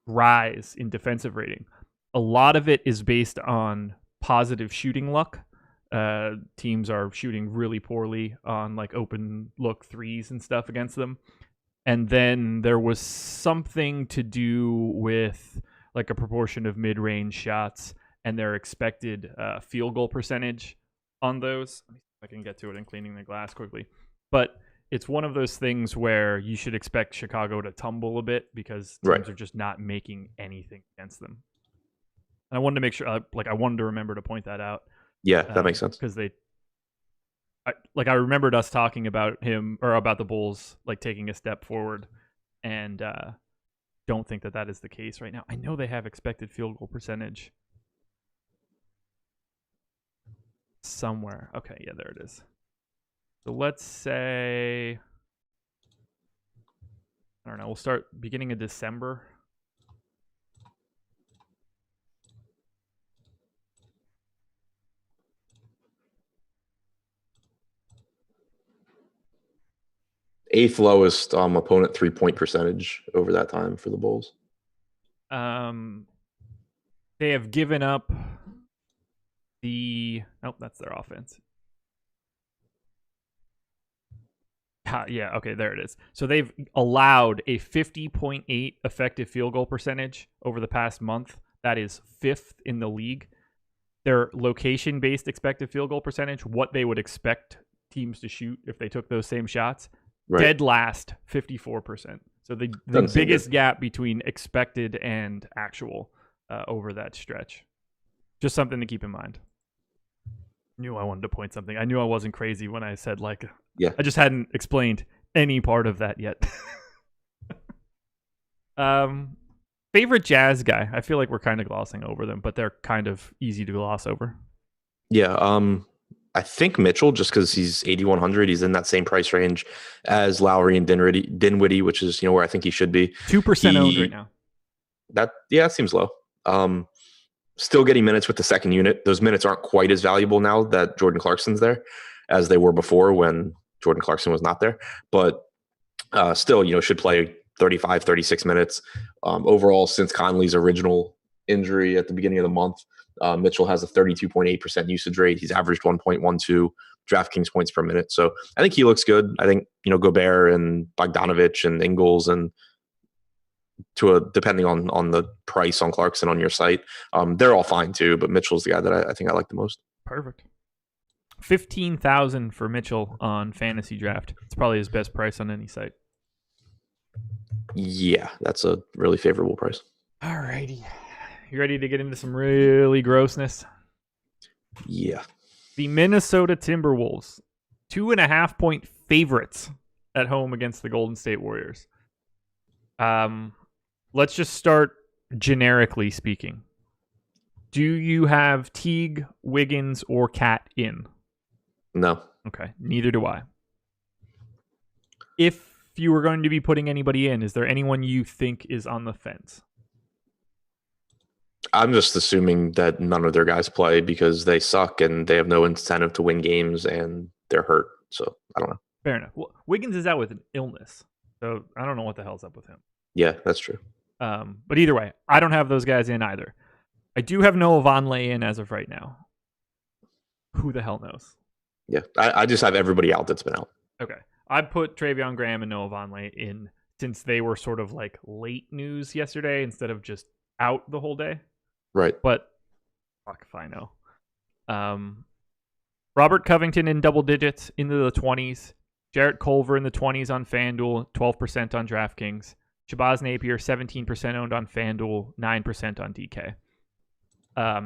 rise in defensive rating. a lot of it is based on positive shooting luck. Teams are shooting really poorly on like open look threes and stuff against them. And then there was something to do with like a proportion of mid-range shots and their expected field goal percentage on those. Let me see if I can get to it in cleaning the glass quickly. But it's one of those things where you should expect Chicago to tumble a bit because teams are just not making anything against them. And I wanted to make sure, I wanted to remember to point that out. Yeah, that makes sense. Because I remembered us talking about him or about the Bulls like taking a step forward, and don't think that is the case right now. I know they have expected field goal percentage somewhere. Okay, yeah, there it is. So let's say, I don't know, we'll start beginning of December. Eighth lowest opponent 3-point percentage over that time for the Bulls. They have given up that's their offense. Yeah, okay, there it is. So they've allowed a 50.8 effective field goal percentage over the past month. That is 5th in the league. Their location-based expected field goal percentage, what they would expect teams to shoot if they took those same shots, dead last, 54%. So the biggest gap between expected and actual over that stretch. Just something to keep in mind. Knew I wanted to point something. I knew I wasn't crazy when I said I just hadn't explained any part of that yet. Favorite Jazz guy? I feel like we're kind of glossing over them, but they're kind of easy to gloss over. Yeah, I think Mitchell, just because he's 8,100, he's in that same price range as Lowry and Dinwiddie, which is where I think he should be. 2% owned right now. That seems low. Still getting minutes with the second unit. Those minutes aren't quite as valuable now that Jordan Clarkson's there as they were before when Jordan Clarkson was not there. But still, should play 35, 36 minutes. Overall, since Conley's original injury at the beginning of the month, Mitchell has a 32.8% usage rate. He's averaged 1.12 DraftKings points per minute. So I think he looks good. I think, Gobert and Bogdanovich and Ingles and depending on the price on Clarkson on your site, they're all fine too. But Mitchell's the guy that I think I like the most. Perfect. 15,000 for Mitchell on Fantasy Draft. It's probably his best price on any site. Yeah, that's a really favorable price. All righty. You ready to get into some really grossness? Yeah. The Minnesota Timberwolves, 2.5-point favorites at home against the Golden State Warriors. Let's just start generically speaking. Do you have Teague, Wiggins, or Cat in? No. Okay, neither do I. If you were going to be putting anybody in, is there anyone you think is on the fence? I'm just assuming that none of their guys play because they suck and they have no incentive to win games and they're hurt. So I don't know. Fair enough. Well, Wiggins is out with an illness, so I don't know what the hell's up with him. Yeah, that's true. But either way, I don't have those guys in either. I do have Noah Vonleh in as of right now. Who the hell knows? Yeah, I just have everybody out that's been out. Okay. I put Travion Graham and Noah Vonleh in since they were sort of like late news yesterday instead of just out the whole day. Right. But fuck if I know. Robert Covington in double digits into the 20s. Jarrett Culver in the 20s on FanDuel, 12% on DraftKings. Shabazz Napier, 17% owned on FanDuel, 9% on DK.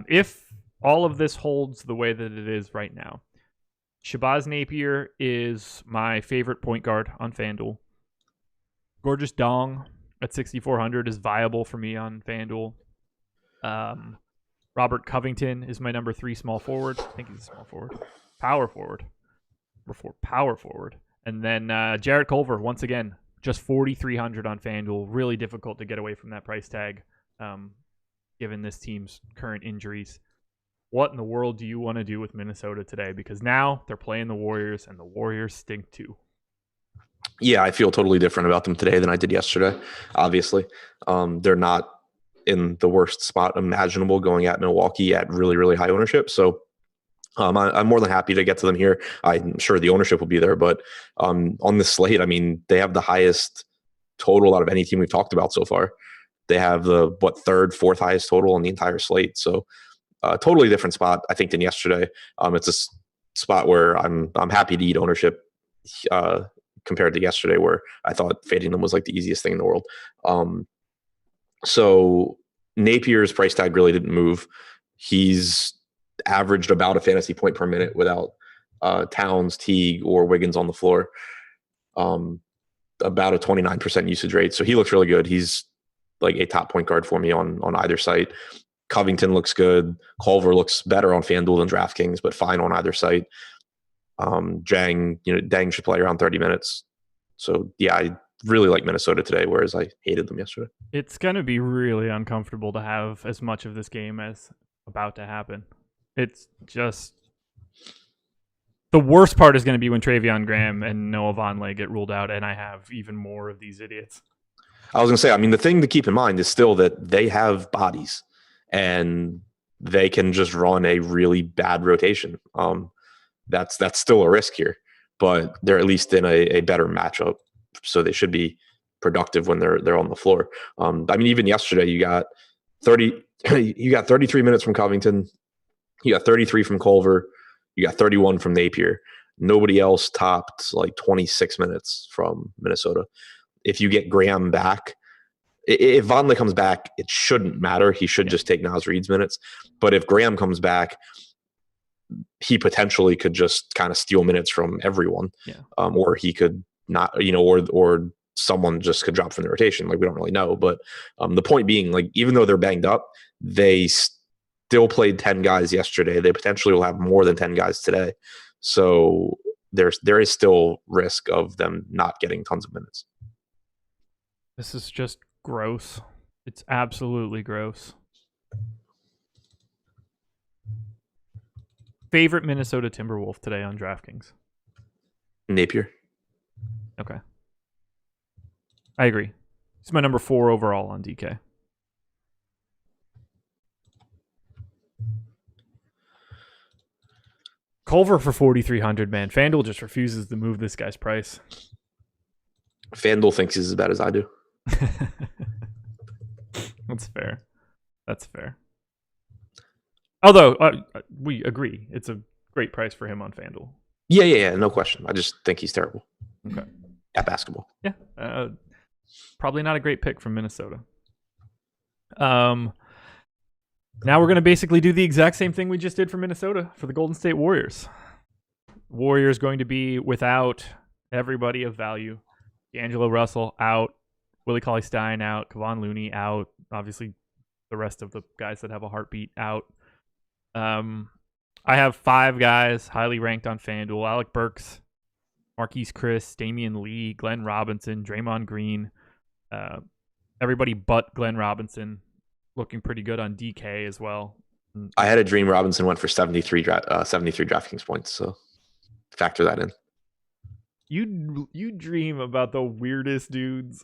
If all of this holds the way that it is right now, Shabazz Napier is my favorite point guard on FanDuel. Gorgeous Dong at 6,400 is viable for me on FanDuel. Robert Covington is my number 3 small forward. I think he's a small forward. Power forward. Power forward. And then Jarrett Culver, once again, just 4,300 on FanDuel. Really difficult to get away from that price tag, given this team's current injuries. What in the world do you want to do with Minnesota today? Because now they're playing the Warriors, and the Warriors stink too. Yeah, I feel totally different about them today than I did yesterday, obviously. They're not in the worst spot imaginable going at Milwaukee at really, really high ownership. So I'm more than happy to get to them here. I'm sure the ownership will be there, but on this slate, I mean, they have the highest total out of any team we've talked about so far. They have the third, fourth highest total on the entire slate. So totally different spot, I think, than yesterday. It's a spot where I'm happy to eat ownership compared to yesterday, where I thought fading them was like the easiest thing in the world. So Napier's price tag really didn't move. He's averaged about a fantasy point per minute without Towns, Teague, or Wiggins on the floor. About a 29% usage rate. So he looks really good. He's like a top point guard for me on either site. Covington looks good. Culver looks better on FanDuel than DraftKings, but fine on either site. Deng should play around 30 minutes. So yeah, I really like Minnesota today, whereas I hated them yesterday. It's going to be really uncomfortable to have as much of this game as about to happen. It's just the worst part is going to be when Travion Graham and Noah Vonleh get ruled out, and I have even more of these idiots. I was going to say, I mean, the thing to keep in mind is still that they have bodies, and they can just run a really bad rotation. That's still a risk here, but they're at least in a better matchup, so they should be productive when they're on the floor. I mean, even yesterday, you got 33 minutes from Covington. You got 33 from Culver. You got 31 from Napier. Nobody else topped like 26 minutes from Minnesota. If you get Graham back, if Vonleh comes back, it shouldn't matter. He should just take Naz Reid's minutes. But if Graham comes back, he potentially could just kind of steal minutes from everyone. Yeah. Or he could not, or someone just could drop from the rotation. Like, we don't really know. But the point being, like, even though they're banged up, they still played 10 guys yesterday. They potentially will have more than 10 guys today. So there is still risk of them not getting tons of minutes. This is just gross. It's absolutely gross. Favorite Minnesota Timberwolf today on DraftKings? Napier. Okay. I agree. He's my number 4 overall on DK. Culver for 4,300, man. FanDuel just refuses to move this guy's price. FanDuel thinks he's as bad as I do. That's fair. That's fair. Although, we agree. It's a great price for him on FanDuel. Yeah, no question. I just think he's terrible. Okay. At basketball. Yeah. Probably not a great pick from Minnesota. Now we're going to basically do the exact same thing we just did for Minnesota for the Golden State Warriors. Warriors going to be without everybody of value. D'Angelo Russell out. Willie Cauley-Stein out. Kevon Looney out. Obviously, the rest of the guys that have a heartbeat out. I have 5 guys highly ranked on FanDuel. Alec Burks, Marquise Chris, Damian Lee, Glenn Robinson, Draymond Green. Everybody but Glenn Robinson. Looking pretty good on DK as well. I had a dream Robinson went for 73 DraftKings points, so factor that in. You dream about the weirdest dudes.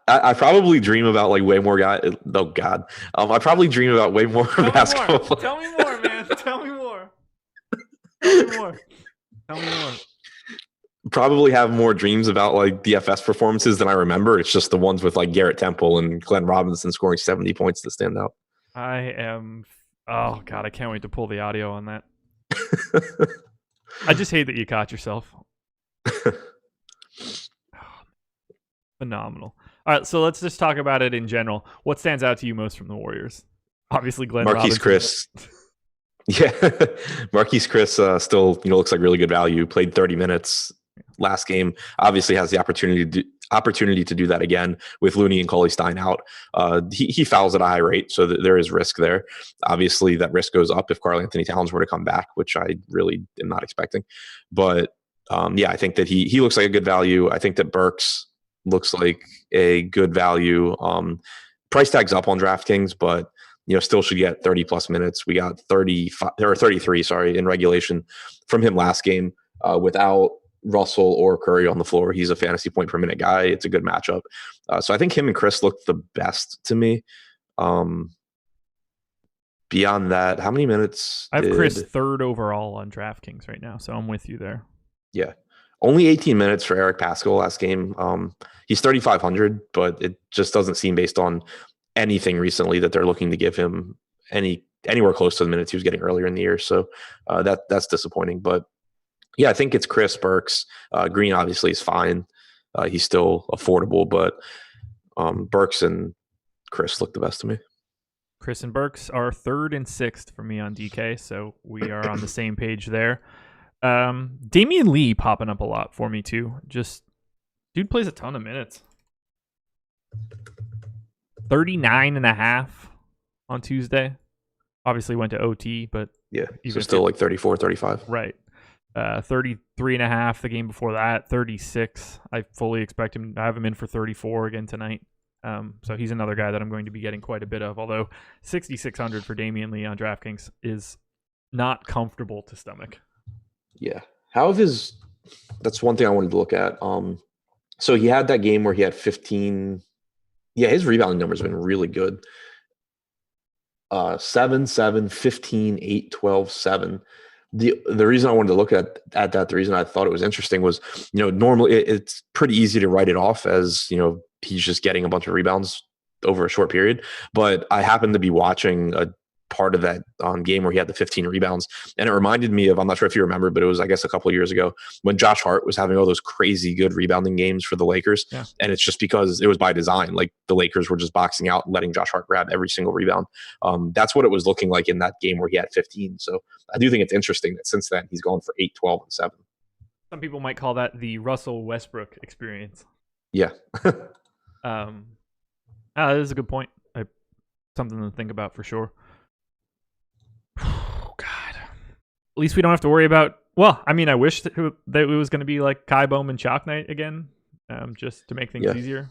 I probably dream about like way more guys. Oh God, I probably dream about way more basketball. Tell me more, man. Tell me more. Tell me more. Tell me more. Probably have more dreams about like DFS performances than I remember. It's just the ones with like Garrett Temple and Glenn Robinson scoring 70 points that stand out. Oh God, I can't wait to pull the audio on that. I just hate that you caught yourself. Phenomenal. All right, so let's just talk about it in general. What stands out to you most from the Warriors? Obviously, Glenn Marquise Robinson. Chris. Yeah, Marquise Chris still looks like really good value. Played 30 minutes last game. Obviously has the opportunity to do that again with Looney and Cauley-Stein out. He fouls at a high rate, so there is risk there. Obviously, that risk goes up if Karl-Anthony Towns were to come back, which I really am not expecting. But I think that he looks like a good value. I think that Burks looks like a good value. Price tag's up on DraftKings, but still should get 30 plus minutes. We got 33 in regulation from him last game without Russell or Curry on the floor. He's a fantasy point per minute guy. It's a good matchup. So I think him and Chris look the best to me. Beyond that, how many minutes? I have Chris third overall on DraftKings right now, so I'm with you there. Yeah. Only 18 minutes for Eric Paschall last game. He's 3,500, but it just doesn't seem based on anything recently that they're looking to give him anywhere close to the minutes he was getting earlier in the year. So that's disappointing. But yeah, I think it's Chris, Burks. Green obviously is fine. He's still affordable, but Burks and Chris look the best to me. Chris and Burks are third and sixth for me on DK, so we are on the same page there. Damian Lee popping up a lot for me too. Just dude plays a ton of minutes. 39.5 on Tuesday. Obviously went to OT, but yeah, so still like 34, 35. Right. 33.5 the game before that, 36. I fully expect him to have him in for 34 again tonight. So he's another guy that I'm going to be getting quite a bit of, although 6,600 for Damian Lee on DraftKings is not comfortable to stomach. Yeah. That's one thing I wanted to look at. So he had that game where he had 15. Yeah, his rebounding numbers have been really good. 7, 7, 15, 8, 12, 7. The reason I wanted to look at that, the reason I thought it was interesting was, normally it's pretty easy to write it off as, he's just getting a bunch of rebounds over a short period. But I happened to be watching a part of that game where he had the 15 rebounds. And it reminded me of, I'm not sure if you remember, but it was, I guess, a couple of years ago when Josh Hart was having all those crazy good rebounding games for the Lakers. Yeah. And it's just because it was by design. Like the Lakers were just boxing out, letting Josh Hart grab every single rebound. That's what it was looking like in that game where he had 15. So I do think it's interesting that since then he's gone for 8, 12, and 7. Some people might call that the Russell Westbrook experience. Yeah. That is a good point. Something to think about for sure. Oh, God. At least we don't have to worry about... Well, I mean, I wish that it was going to be like Kai Bowman Chalk Night again, just to make things easier.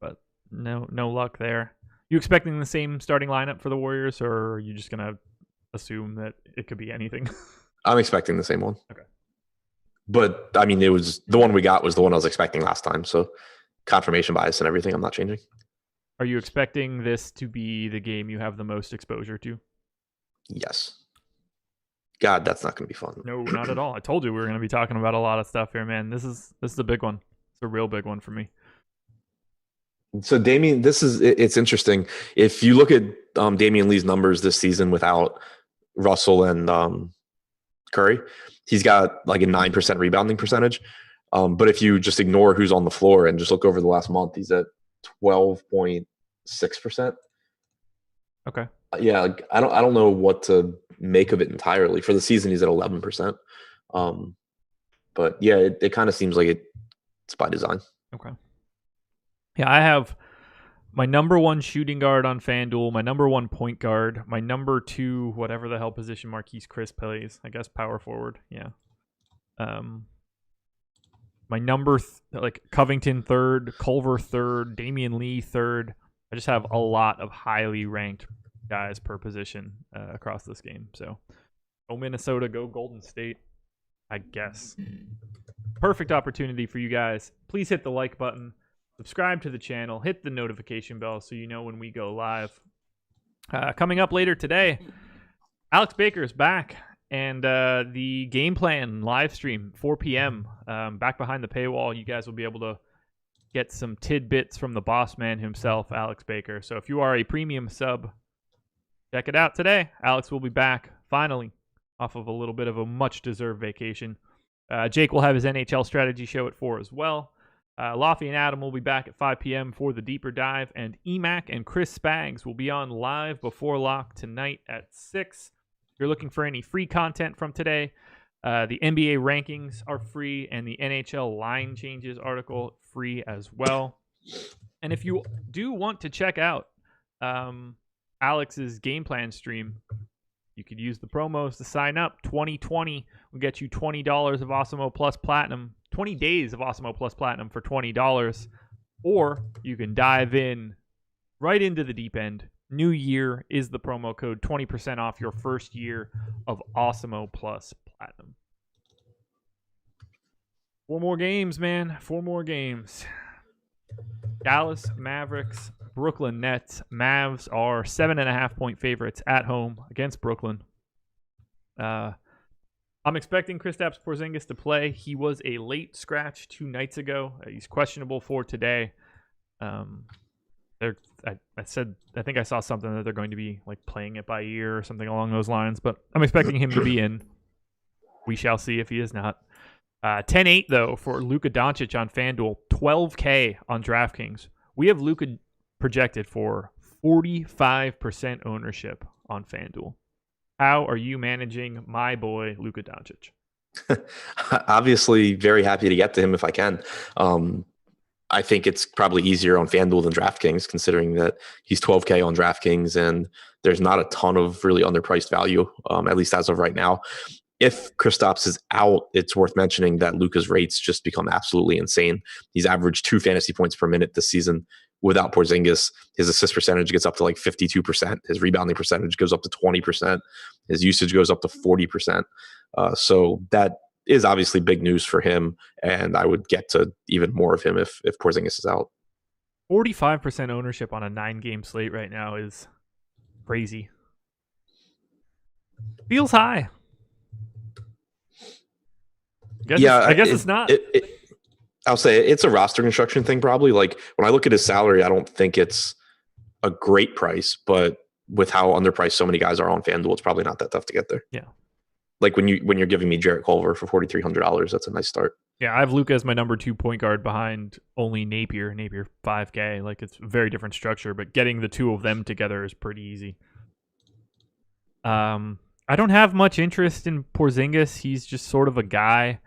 But no luck there. You expecting the same starting lineup for the Warriors, or are you just going to assume that it could be anything? I'm expecting the same one. Okay. But, I mean, it was the one we got was the one I was expecting last time, so confirmation bias and everything, I'm not changing. Are you expecting this to be the game you have the most exposure to? Yes. God, that's not going to be fun. No, not at all. I told you we were going to be talking about a lot of stuff here, man. This is a big one. It's a real big one for me. So Damian, it's interesting. If you look at Damian Lee's numbers this season without Russell and Curry, he's got like a 9% rebounding percentage. But if you just ignore who's on the floor and just look over the last month, he's at 12.6%. Okay. Yeah, like, I don't know what to make of it entirely. For the season, he's at 11%. But yeah, it kind of seems like it's by design. Okay. Yeah, I have my number 1 shooting guard on FanDuel, my number 1 point guard, my number 2, whatever the hell position Marquise Chris plays. I guess power forward. Yeah. My number Covington third, Culver third, Damian Lee third. I just have a lot of highly ranked guys per position across this game. So go Minnesota, go Golden State, I guess. Perfect opportunity for you guys. Please hit the like button, subscribe to the channel, hit the notification bell so you know when we go live. Coming up later today, Alex Baker is back. And the game plan live stream, 4 p.m., back behind the paywall. You guys will be able to get some tidbits from the boss man himself, Alex Baker. So if you are a premium sub, check it out today. Alex will be back, finally, off of a little bit of a much-deserved vacation. Jake will have his NHL strategy show at 4 as well. Lofty and Adam will be back at 5 p.m. for the deeper dive. And Emac and Chris Spags will be on live before lock tonight at 6. If you're looking for any free content from today, the NBA rankings are free and the NHL line changes article free as well. And if you do want to check out Alex's game plan stream, you could use the promos to sign up. 2020 will get you $20 of Awesemo Plus Platinum, 20 days of Awesemo Plus Platinum for $20. Or you can dive in right into the deep end. New year is the promo code, 20% off your first year of Awesemo Plus Platinum. 4 more games, man. 4 more games. Dallas Mavericks, Brooklyn Nets. Mavs are 7.5-point favorites at home against Brooklyn. I'm expecting Kristaps Porzingis to play. He was a late scratch 2 nights ago. He's questionable for today. I think I saw something that they're going to be like playing it by ear or something along those lines, but I'm expecting him to be in. We shall see if he is not. 10-8 though for Luka Doncic on FanDuel, 12K on DraftKings. We have Luka projected for 45% ownership on FanDuel. How are you managing my boy Luka Doncic? Obviously, very happy to get to him if I can. I think it's probably easier on FanDuel than DraftKings, considering that he's 12K on DraftKings and there's not a ton of really underpriced value, at least as of right now. If Kristaps is out, it's worth mentioning that Luka's rates just become absolutely insane. He's averaged 2 fantasy points per minute this season without Porzingis. His assist percentage gets up to like 52%. His rebounding percentage goes up to 20%. His usage goes up to 40%. So that is obviously big news for him, and I would get to even more of him if Porzingis is out. 45% ownership on a 9-game slate right now is crazy. Feels high. I guess it's not. I'll say it's a roster construction thing probably. Like when I look at his salary, I don't think it's a great price, but with how underpriced so many guys are on FanDuel, it's probably not that tough to get there. Yeah. Like when you're giving me Jarrett Culver for $4,300, that's a nice start. Yeah, I have Luka as my number 2 point guard behind only Napier 5K. Like it's a very different structure, but getting the two of them together is pretty easy. I don't have much interest in Porzingis. He's just sort of a guy.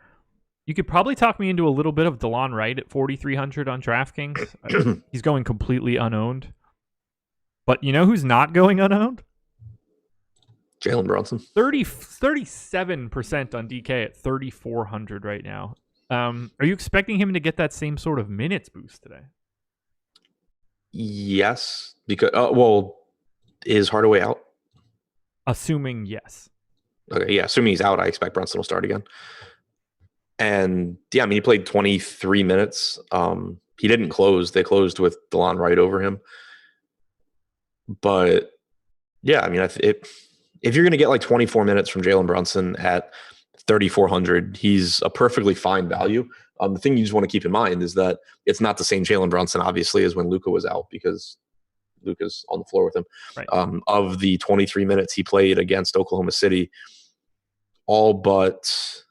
You could probably talk me into a little bit of DeLon Wright at 4,300 on DraftKings. He's going completely unowned. But you know who's not going unowned? Jalen Brunson. 37% on DK at 3,400 right now. Are you expecting him to get that same sort of minutes boost today? Yes, because is Hardaway out? Assuming yes. Okay, yeah, assuming he's out, I expect Brunson will start again. And yeah, I mean, he played 23 minutes. He didn't close. They closed with DeLon Wright over him. But yeah, I mean, if you're going to get like 24 minutes from Jalen Brunson at 3,400, he's a perfectly fine value. The thing you just want to keep in mind is that it's not the same Jalen Brunson, obviously, as when Luka was out, because Luka's on the floor with him. Right. Of the 23 minutes he played against Oklahoma City, all but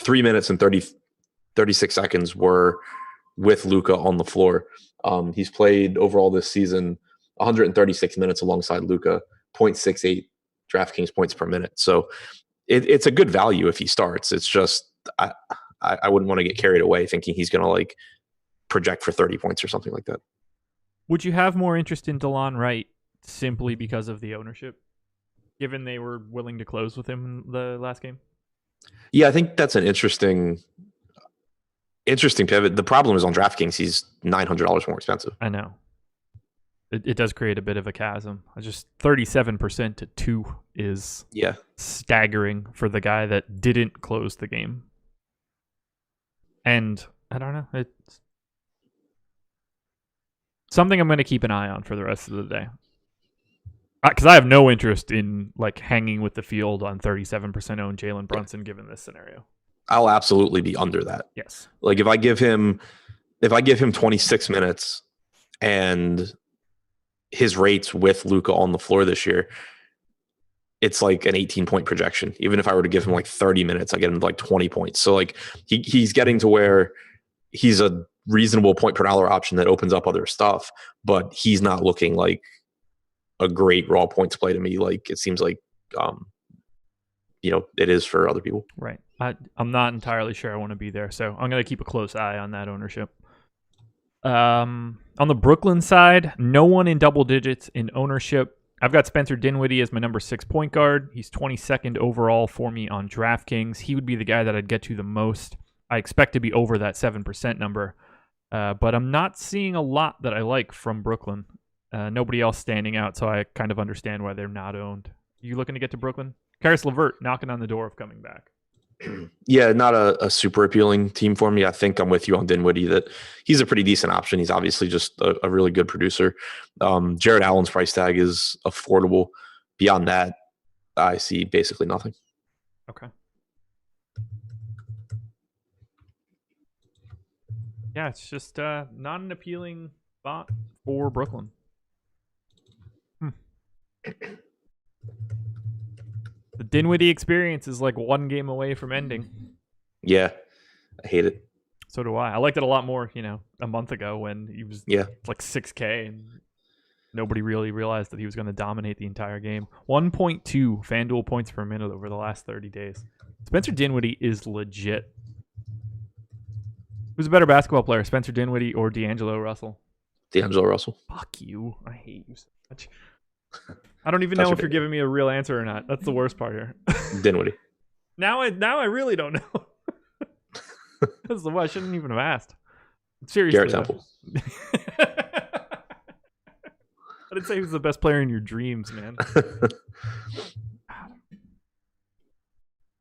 3 minutes and 36 seconds were with Luka on the floor. He's played overall this season 136 minutes alongside Luka, 0.68 DraftKings points per minute. So it's a good value if he starts. It's just I wouldn't want to get carried away thinking he's going to like project for 30 points or something like that. Would you have more interest in DeLon Wright simply because of the ownership, given they were willing to close with him in the last game? Yeah, I think that's an interesting pivot. The problem is on DraftKings, he's $900 more expensive. I know. It does create a bit of a chasm. Just 37% to 2 is staggering for the guy that didn't close the game. And I don't know. It's something I'm going to keep an eye on for the rest of the day. Because I have no interest in like hanging with the field on 37% owned Jalen Brunson given this scenario. I'll absolutely be under that. Yes. Like if I give him 26 minutes and his rates with Luka on the floor this year, it's like an 18-point projection. Even if I were to give him like 30 minutes, I get him like 20 points. So like he's getting to where he's a reasonable point per dollar option that opens up other stuff, but he's not looking like a great raw points play to me. Like it seems like, it is for other people. Right. I'm not entirely sure I want to be there. So I'm going to keep a close eye on that ownership. On the Brooklyn side, no one in double digits in ownership. I've got Spencer Dinwiddie as my number 6 point guard. He's 22nd overall for me on DraftKings. He would be the guy that I'd get to the most. I expect to be over that 7% number. But I'm not seeing a lot that I like from Brooklyn. Nobody else standing out, so I kind of understand why they're not owned. You looking to get to Brooklyn? Karis LeVert knocking on the door of coming back. Yeah, not a super appealing team for me. I think I'm with you on Dinwiddie that he's a pretty decent option. He's obviously just a really good producer. Jared Allen's price tag is affordable. Beyond that, I see basically nothing. Okay. Yeah, it's just not an appealing spot for Brooklyn. The Dinwiddie experience is like one game away from ending. Yeah, I hate it. So do I. I liked it a lot more, a month ago when he was like 6K and nobody really realized that he was going to dominate the entire game. 1.2 FanDuel points per minute over the last 30 days. Spencer Dinwiddie is legit. Who's a better basketball player, Spencer Dinwiddie or D'Angelo Russell? D'Angelo Russell. Fuck you. I hate you so much. I don't even know if you're giving me a real answer or not. That's the worst part here. Dinwiddie. Now I really don't know. That's the I shouldn't even have asked. Seriously. Garrett Temple. I didn't say he was the best player in your dreams, man.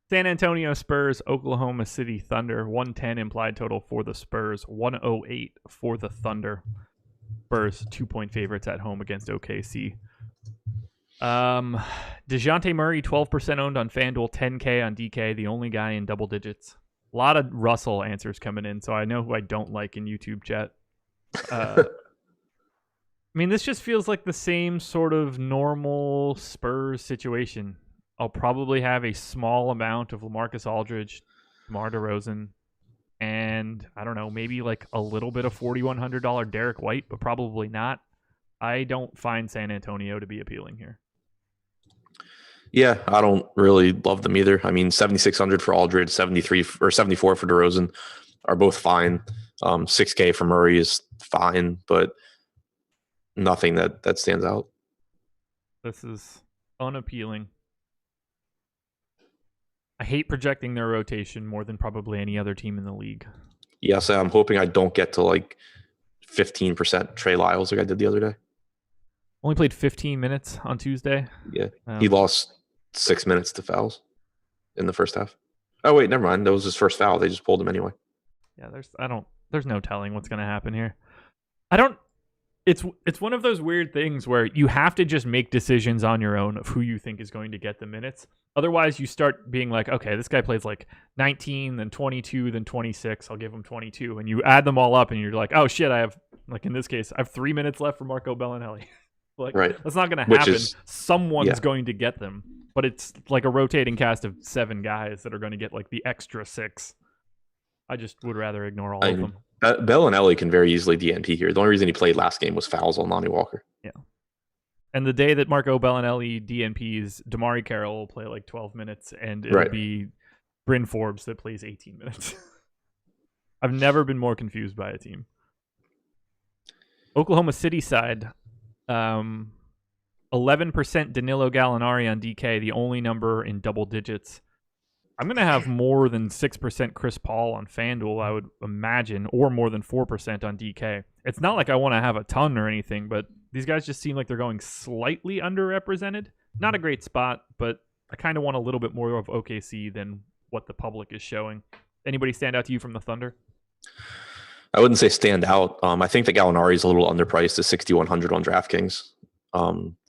San Antonio Spurs, Oklahoma City Thunder. 110 implied total for the Spurs. 108 for the Thunder. Spurs 2-point favorites at home against OKC. DeJounte Murray 12% owned on FanDuel, 10K on DK, the only guy in double digits. A lot of Russell answers coming in, so I know who I don't like in YouTube chat. I mean, this just feels like the same sort of normal Spurs situation. I'll probably have a small amount of LaMarcus Aldridge, DeMar DeRozan, and I don't know, maybe like a little bit of $4,100 Derek White, but probably not. I don't find San Antonio to be appealing here. Yeah, I don't really love them either. I mean, 7,600 for Aldridge, 73 or 74 for DeRozan are both fine. 6K for Murray is fine, but nothing that stands out. This is unappealing. I hate projecting their rotation more than probably any other team in the league. Yes, I'm hoping I don't get to like 15% Trey Lyles like I did the other day. Only played 15 minutes on Tuesday. Yeah, he lost 6 minutes to fouls in the first half. Oh wait, never mind. That was his first foul. They just pulled him anyway. Yeah, there's no telling what's going to happen here. It's one of those weird things where you have to just make decisions on your own of who you think is going to get the minutes. Otherwise, you start being like, okay, this guy plays like 19, then 22, then 26. I'll give him 22. And you add them all up and you're like, oh shit, I have, like in this case, I have 3 minutes left for Marco Bellinelli. Like, right. That's not going to happen. Someone's going to get them. But it's like a rotating cast of 7 guys that are going to get like the extra 6. I just would rather ignore all of them. Bellinelli can very easily DNP here. The only reason he played last game was fouls on Lonnie Walker. Yeah. And the day that Marco Bellinelli DNPs, Damari Carroll will play like 12 minutes, and it'll be Bryn Forbes that plays 18 minutes. I've never been more confused by a team. Oklahoma City side, 11% Danilo Gallinari on DK, the only number in double digits. I'm going to have more than 6% Chris Paul on FanDuel, I would imagine, or more than 4% on DK. It's not like I want to have a ton or anything, but these guys just seem like they're going slightly underrepresented. Not a great spot, but I kind of want a little bit more of OKC than what the public is showing. Anybody stand out to you from the Thunder? I wouldn't say stand out. I think that Gallinari is a little underpriced at 6,100 on DraftKings.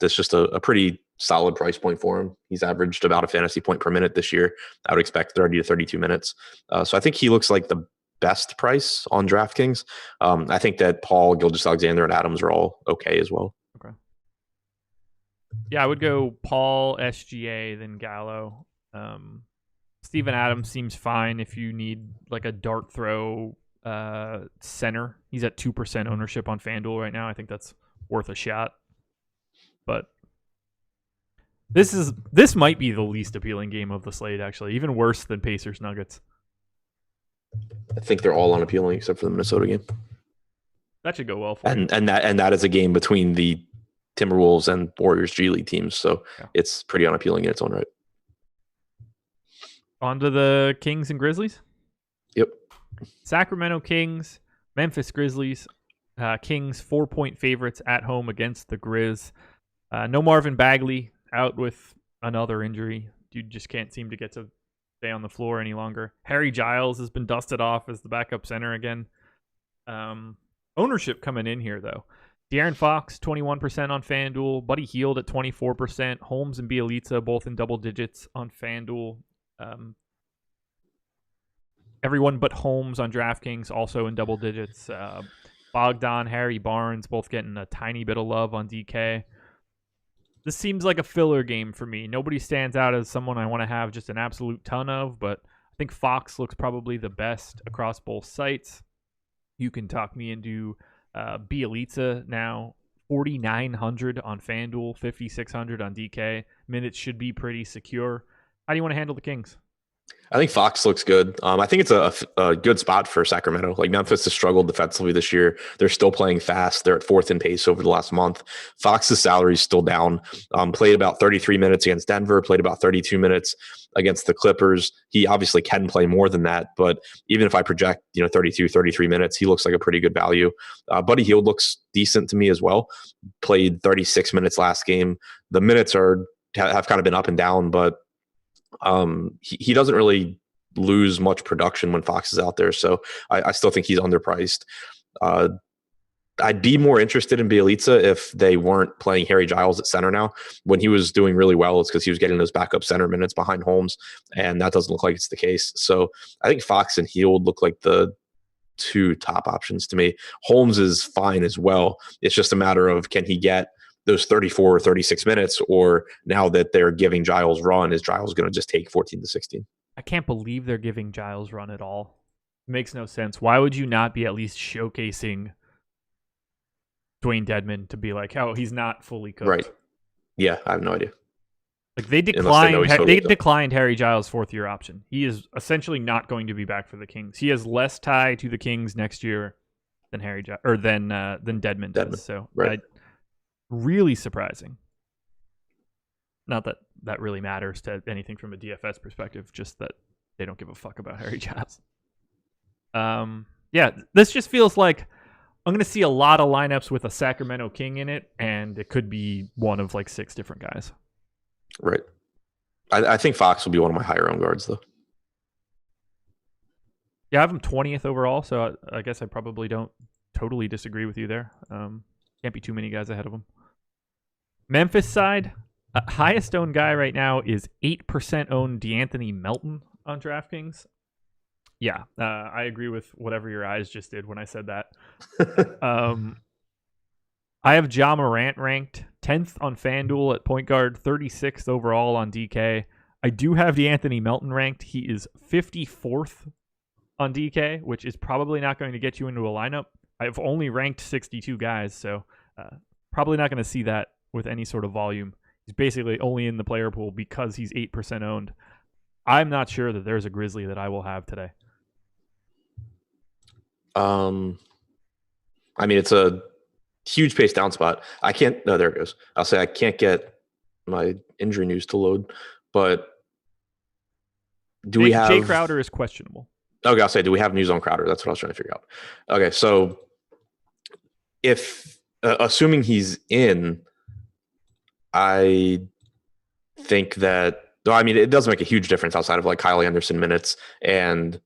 That's just a pretty solid price point for him. He's averaged about a fantasy point per minute this year. I would expect 30 to 32 minutes. So I think he looks like the best price on DraftKings. I think that Paul, Gilgeous-Alexander, and Adams are all okay as well. Okay. Yeah, I would go Paul, SGA, then Gallo. Steven Adams seems fine if you need like a dart throw center. He's at 2% ownership on FanDuel right now. I think that's worth a shot. But this might be the least appealing game of the slate, actually. Even worse than Pacers Nuggets. I think they're all unappealing except for the Minnesota game. That should go well for you. And that is a game between the Timberwolves and Warriors G League teams, so it's pretty unappealing in its own right. On to the Kings and Grizzlies. Yep. Sacramento Kings, Memphis Grizzlies. Kings 4-point favorites at home against the Grizz. No Marvin Bagley, out with another injury. Dude just can't seem to get to stay on the floor any longer. Harry Giles has been dusted off as the backup center again. Ownership coming in here, though. De'Aaron Fox, 21% on FanDuel. Buddy Hield at 24%. Holmes and Bielitsa both in double digits on FanDuel. Everyone but Holmes on DraftKings also in double digits. Bogdan, Harry Barnes both getting a tiny bit of love on DK. This seems like a filler game for me. Nobody stands out as someone I want to have just an absolute ton of, but I think Fox looks probably the best across both sites. You can talk me into Bielitsa now, 4,900 on FanDuel, 5,600 on DK. Minutes should be pretty secure. How do you want to handle the Kings? I think Fox looks good. I think it's a good spot for Sacramento. Like Memphis has struggled defensively this year. They're still playing fast. They're at fourth in pace over the last month. Fox's salary is still down. Played about 33 minutes against Denver, played about 32 minutes against the Clippers. He obviously can play more than that, but even if I project, 32, 33 minutes, he looks like a pretty good value. Buddy Hield looks decent to me as well. Played 36 minutes last game. The minutes have kind of been up and down, but he doesn't really lose much production when Fox is out there. So I still think he's underpriced. I'd be more interested in Bielitsa if they weren't playing Harry Giles at center now. When he was doing really well, it's because he was getting those backup center minutes behind Holmes, and that doesn't look like it's the case. So I think Fox and Hield look like the two top options to me. Holmes is fine as well. It's just a matter of, can he get those 34 or 36 minutes, or now that they're giving Giles run, is Giles going to just take 14 to 16? I can't believe they're giving Giles run at all. It makes no sense. Why would you not be at least showcasing Dwayne Dedmon to be like, oh, he's not fully cooked? Right. Yeah, I have no idea. Like they declined Harry Giles' fourth-year option. He is essentially not going to be back for the Kings. He has less tie to the Kings next year than than Dedmon does. So right. Really surprising. Not that that really matters to anything from a DFS perspective, just that they don't give a fuck about Harry Giles. Yeah, this just feels like I'm going to see a lot of lineups with a Sacramento King in it, and it could be one of like 6 different guys. Right. I think Fox will be one of my higher owned guards, though. Yeah, I have him 20th overall, so I guess I probably don't totally disagree with you there. Can't be too many guys ahead of him. Memphis side, highest owned guy right now is 8% owned DeAnthony Melton on DraftKings. Yeah, I agree with whatever your eyes just did when I said that. I have Ja Morant ranked 10th on FanDuel at point guard, 36th overall on DK. I do have DeAnthony Melton ranked. He is 54th on DK, which is probably not going to get you into a lineup. I've only ranked 62 guys, so probably not going to see that with any sort of volume. He's basically only in the player pool because he's 8% owned. I'm not sure that there's a Grizzly that I will have today. I mean, it's a huge pace down spot. I can't. No, there it goes. I'll say I can't get my injury news to load, but we have Jay Crowder is questionable. Okay, I'll say, do we have news on Crowder? That's what I was trying to figure out. Okay, so if assuming he's in, I think that. No, I mean, it doesn't make a huge difference outside of like Kyle Anderson minutes and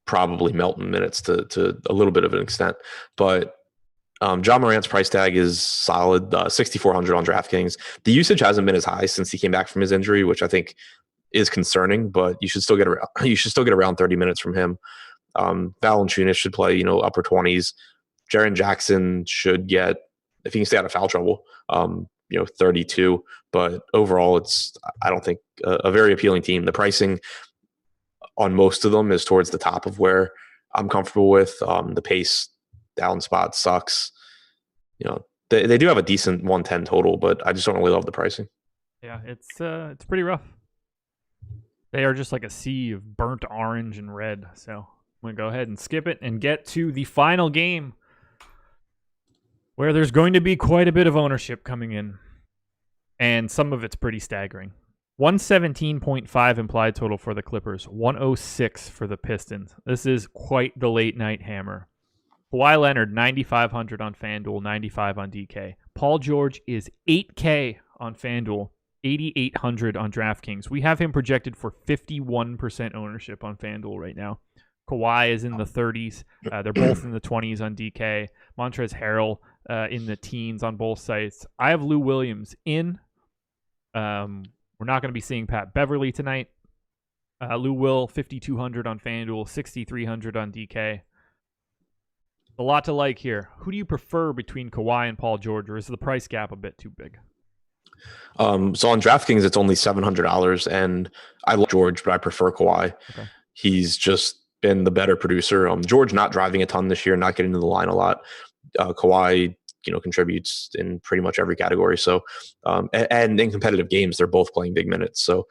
probably Melton minutes to a little bit of an extent. But Ja Morant's price tag is solid, 6,400 on DraftKings. The usage hasn't been as high since he came back from his injury, which I think is concerning. But you should still get around 30 minutes from him. Valanciunas should play, upper 20s. Jaren Jackson should get, if he can stay out of foul trouble, 32. But overall, it's, I don't think, a very appealing team. The pricing on most of them is towards the top of where I'm comfortable with. The pace down spot sucks. They do have a decent 110 total, but I just don't really love the pricing. Yeah, it's pretty rough. They are just like a sea of burnt orange and red. So I'm going to go ahead and skip it and get to the final game where there's going to be quite a bit of ownership coming in. And some of it's pretty staggering. 117.5 implied total for the Clippers, 106 for the Pistons. This is quite the late night hammer. Kawhi Leonard, 9,500 on FanDuel, 95 on DK. Paul George is 8K on FanDuel, 8,800 on DraftKings. We have him projected for 51% ownership on FanDuel right now. Kawhi is in the 30s. They're both in the 20s on DK. Montrezl Harrell in the teens on both sites. I have Lou Williams in. We're not going to be seeing Pat Beverly tonight. Lou Will, 5,200 on FanDuel, 6,300 on DK. A lot to like here. Who do you prefer between Kawhi and Paul George, or is the price gap a bit too big? So on DraftKings, it's only $700, and I love George, but I prefer Kawhi. Okay. He's just been the better producer. George not driving a ton this year, not getting to the line a lot. Kawhi, contributes in pretty much every category. So, and in competitive games, they're both playing big minutes. So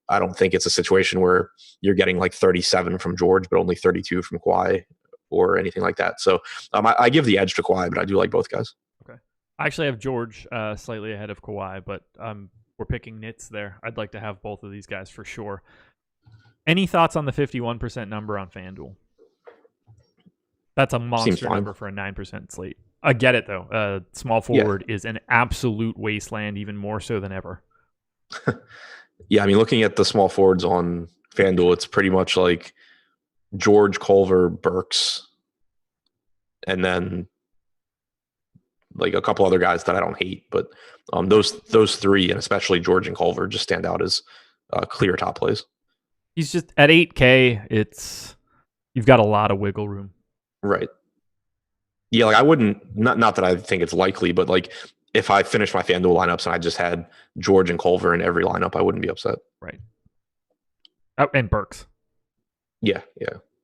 I don't think it's a situation where you're getting like 37 from George, but only 32 from Kawhi or anything like that. So I give the edge to Kawhi, but I do like both guys. Okay. I actually have George slightly ahead of Kawhi, but we're picking nits there. I'd like to have both of these guys for sure. Any thoughts on the 51% number on FanDuel? That's a monster number for a 9% slate. I get it, though. Small forward is an absolute wasteland, even more so than ever. Yeah, I mean, looking at the small forwards on FanDuel, it's pretty much like George, Culver, Burks, and then like a couple other guys that I don't hate. But those three, and especially George and Culver, just stand out as clear top plays. He's just at 8K. You've got a lot of wiggle room. Right. Yeah, like I wouldn't, not that I think it's likely, but like if I finished my FanDuel lineups and I just had George and Culver in every lineup, I wouldn't be upset. Right. Oh, and Burks. Yeah.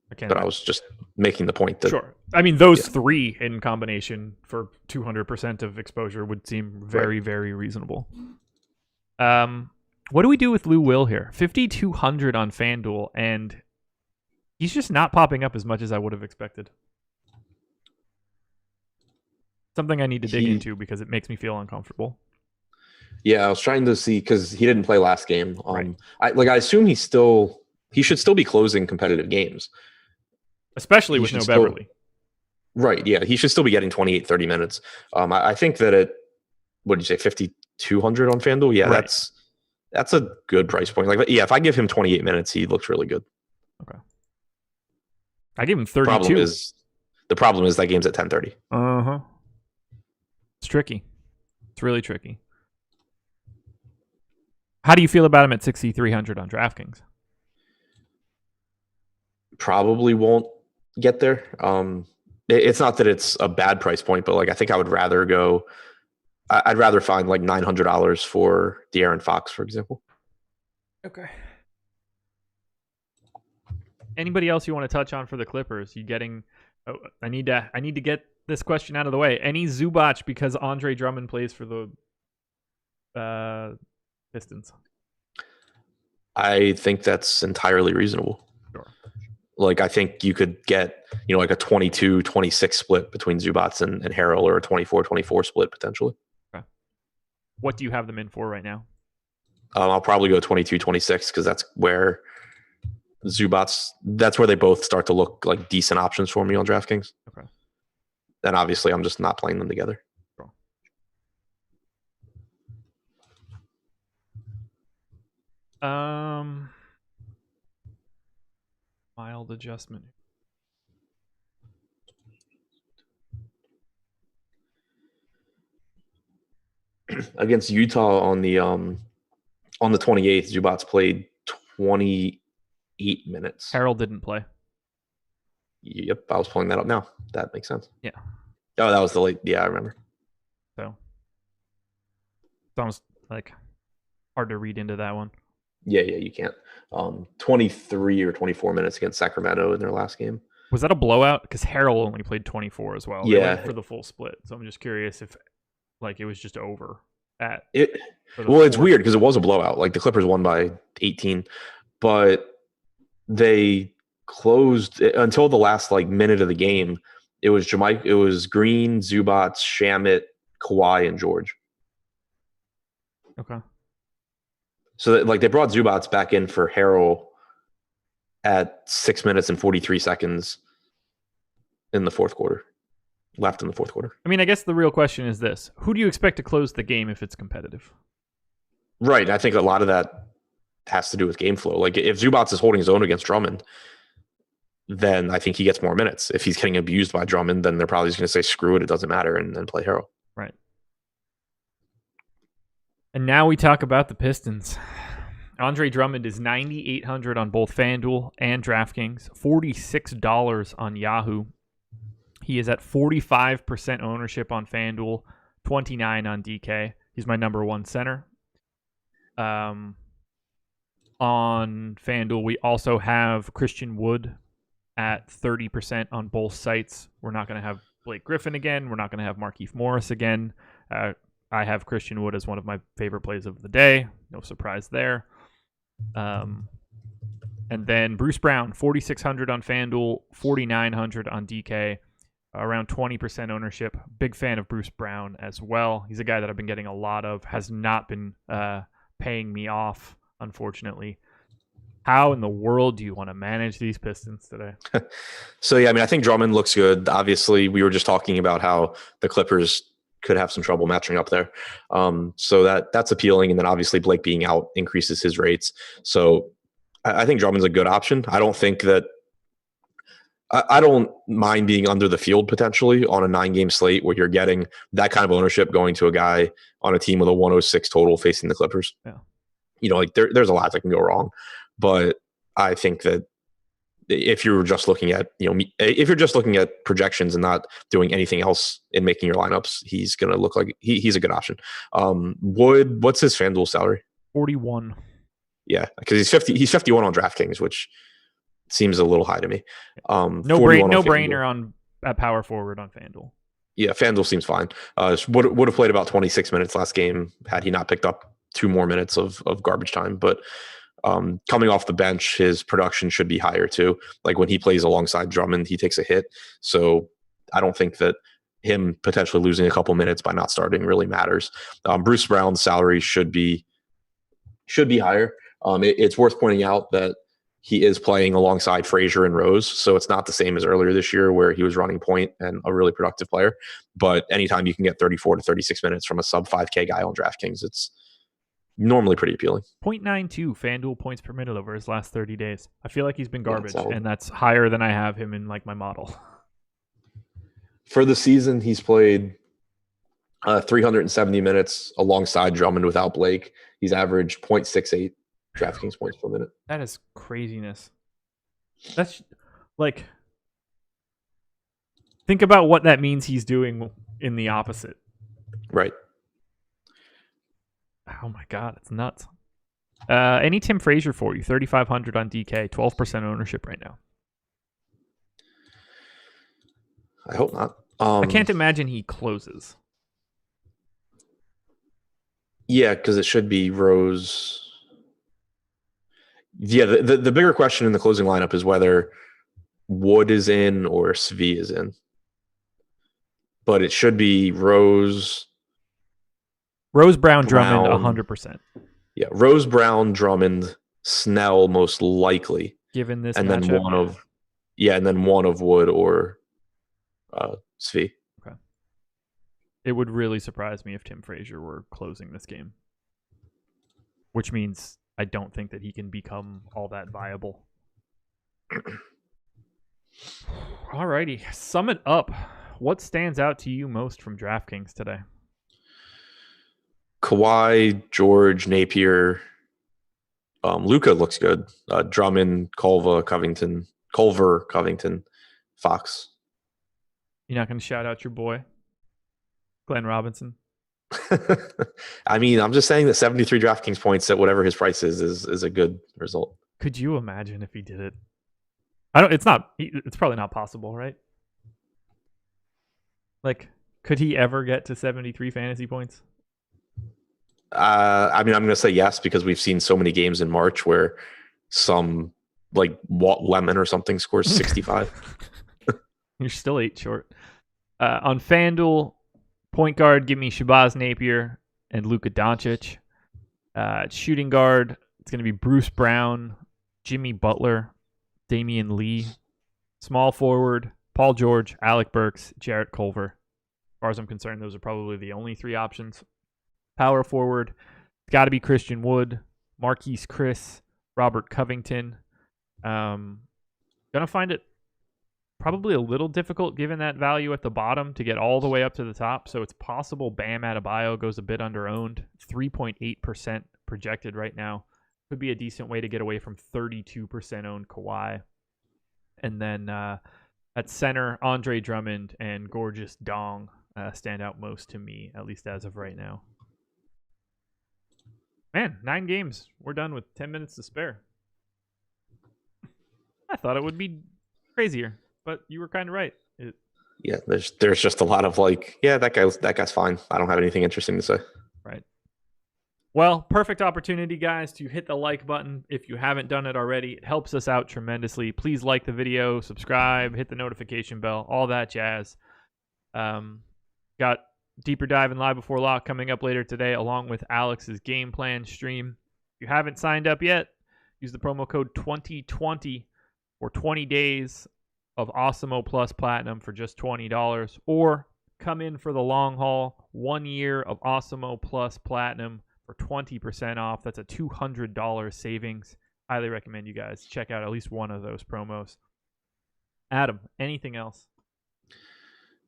But I was just making the point that... Sure. I mean, those three in combination for 200% of exposure would seem very, very reasonable. What do we do with Lou Will here? 5,200 on FanDuel, and he's just not popping up as much as I would have expected. Something I need to dig into because it makes me feel uncomfortable. Yeah, I was trying to see because he didn't play last game. Right. I assume he should still be closing competitive games. Especially with no Beverly. Right, yeah. He should still be getting 28, 30 minutes. I think that what did you say, 5,200 on FanDuel? Yeah, right. That's a good price point. Like, yeah, if I give him 28 minutes, he looks really good. Okay. I give him 32. The problem is that game's at 10:30. Uh-huh. It's tricky. It's really tricky. How do you feel about him at 6,300 on DraftKings? Probably won't get there. It's not that it's a bad price point, but like I think I would rather go. I'd rather find like $900 for De'Aaron Fox, for example. Okay. Anybody else you want to touch on for the Clippers? You getting? Oh, I need to get this question out of the way. Any Zubac because Andre Drummond plays for the Pistons? I think that's entirely reasonable. Sure. Like I think you could get like a 22-26 split between Zubac and Harrell, or a 24-24 split potentially. Okay. What do you have them in for right now? I'll probably go 22-26 because that's where that's where they both start to look like decent options for me on DraftKings. Okay. And obviously I'm just not playing them together. Sure. Mild adjustment. Against Utah on the 28th, Zubac played 28 minutes. Harrell didn't play. Yep, I was pulling that up now. That makes sense. Yeah. Oh, that was the late. Yeah, I remember. So it's almost like hard to read into that one. Yeah, you can't. 23 or 24 minutes against Sacramento in their last game. Was that a blowout? Because Harrell only played 24 as well. Yeah, for the full split. So I'm just curious if like it was just over at it. Well, it's weird because it was a blowout. Like the Clippers won by 18, but they closed until the last like minute of the game. It was Green, Zubac, Shamet, Kawhi, and George. Okay. So like they brought Zubac back in for Harrell at 6 minutes and 43 seconds in the fourth quarter. Left in the fourth quarter. I mean, I guess the real question is this: who do you expect to close the game if it's competitive? Right. I think a lot of that has to do with game flow. Like if Zubats is holding his own against Drummond, then I think he gets more minutes. If he's getting abused by Drummond, then they're probably just going to say, screw it, it doesn't matter, and then play Harrell. Right. And now we talk about the Pistons. Andre Drummond is 9,800 on both FanDuel and DraftKings, $46 on Yahoo. He is at 45% ownership on FanDuel, 29 on DK. He's my number one center. On FanDuel, we also have Christian Wood at 30% on both sites. We're not going to have Blake Griffin again. We're not going to have Markieff Morris again. I have Christian Wood as one of my favorite plays of the day. No surprise there. And then Bruce Brown, 4,600 on FanDuel, 4,900 on DK, around 20% ownership. Big fan of Bruce Brown as well. He's a guy that I've been getting a lot of, has not been paying me off, unfortunately. How in the world do you want to manage these Pistons today? So, yeah, I mean, I think Drummond looks good. Obviously, we were just talking about how the Clippers could have some trouble matching up there. So that's appealing. And then obviously Blake being out increases his rates. So I think Drummond's a good option. I don't think that I don't mind being under the field potentially on a 9-game slate where you're getting that kind of ownership going to a guy on a team with a 106 total facing the Clippers. Yeah. You know, like there's a lot that can go wrong, but I think that if you're just looking at, if you're just looking at projections and not doing anything else in making your lineups, he's going to look like he's a good option. What's his FanDuel salary? 41. Yeah, because he's 51 on DraftKings, which seems a little high to me. No brainer on at power forward on FanDuel. Yeah, FanDuel seems fine. Would have played about 26 minutes last game had he not picked up 2 more minutes of garbage time, but coming off the bench, his production should be higher too. Like when he plays alongside Drummond, he takes a hit. So I don't think that him potentially losing a couple minutes by not starting really matters. Bruce Brown's salary should be higher. It's worth pointing out that he is playing alongside Frazier and Rose. So it's not the same as earlier this year where he was running point and a really productive player. But anytime you can get 34 to 36 minutes from a sub 5K guy on DraftKings, it's normally pretty appealing. 0.92 FanDuel points per minute over his last 30 days. I feel like he's been garbage, and that's higher than I have him in like my model. For the season, he's played 370 minutes alongside Drummond without Blake. He's averaged 0.68 DraftKings points per minute. That is craziness. That's like, think about what that means he's doing in the opposite. Right. Oh my God, it's nuts. Any Tim Frazier for you? 3,500 on DK, 12% ownership right now. I hope not. I can't imagine he closes. Yeah, because it should be Rose. Yeah, the bigger question in the closing lineup is whether Wood is in or Svi is in. But it should be Rose, Brown, Drummond, 100%. Yeah, Rose, Brown, Drummond, Snell most likely. Given this and matchup, then one of Wood or Svi. Okay. It would really surprise me if Tim Frazier were closing this game. Which means I don't think that he can become all that viable. Alrighty, sum it up. What stands out to you most from DraftKings today? Kawhi, George, Napier, Luka looks good. Drummond, Culver, Covington, Fox. You're not going to shout out your boy, Glenn Robinson? I mean, I'm just saying that 73 DraftKings points at whatever his price is a good result. Could you imagine if he did it? It's probably not possible, right? Like, could he ever get to 73 fantasy points? I mean, I'm going to say yes, because we've seen so many games in March where some, like, Walt Lemon or something scores 65. You're still 8 short. On FanDuel, point guard, give me Shabazz Napier and Luka Doncic. Shooting guard, it's going to be Bruce Brown, Jimmy Butler, Damian Lee. Small forward, Paul George, Alec Burks, Jarrett Culver. As far as I'm concerned, those are probably the only 3 options. Power forward, It's got to be Christian Wood, Marquise Chris, Robert Covington. Gonna find it probably a little difficult given that value at the bottom to get all the way up to the top. So it's possible Bam Adebayo goes a bit under owned. 3.8% projected right now. Could be a decent way to get away from 32% owned Kawhi. And then at center, Andre Drummond and Gorgeous Dong stand out most to me, at least as of right now. Man, 9 games. We're done with 10 minutes to spare. I thought it would be crazier, but you were kind of right. Yeah, there's just a lot of like, yeah, that guy's fine. I don't have anything interesting to say. Right. Well, perfect opportunity, guys, to hit the like button if you haven't done it already. It helps us out tremendously. Please like the video, subscribe, hit the notification bell, all that jazz. Got Deeper Dive and Live Before Lock coming up later today, along with Alex's game plan stream. If you haven't signed up yet, use the promo code 2020 for 20 days of Awesemo Plus Platinum for just $20, or come in for the long haul, 1 year of Awesemo Plus Platinum for 20% off. That's a $200 savings. Highly recommend you guys check out at least one of those promos. Adam, anything else?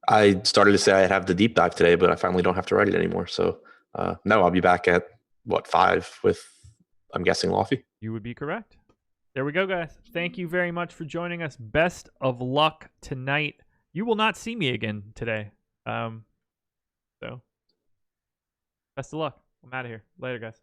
I started to say I'd have the deep dive today, but I finally don't have to write it anymore. So no, I'll be back at 5 with, I'm guessing, Lofty. You would be correct. There we go, guys. Thank you very much for joining us. Best of luck tonight. You will not see me again today. So best of luck. I'm out of here. Later, guys.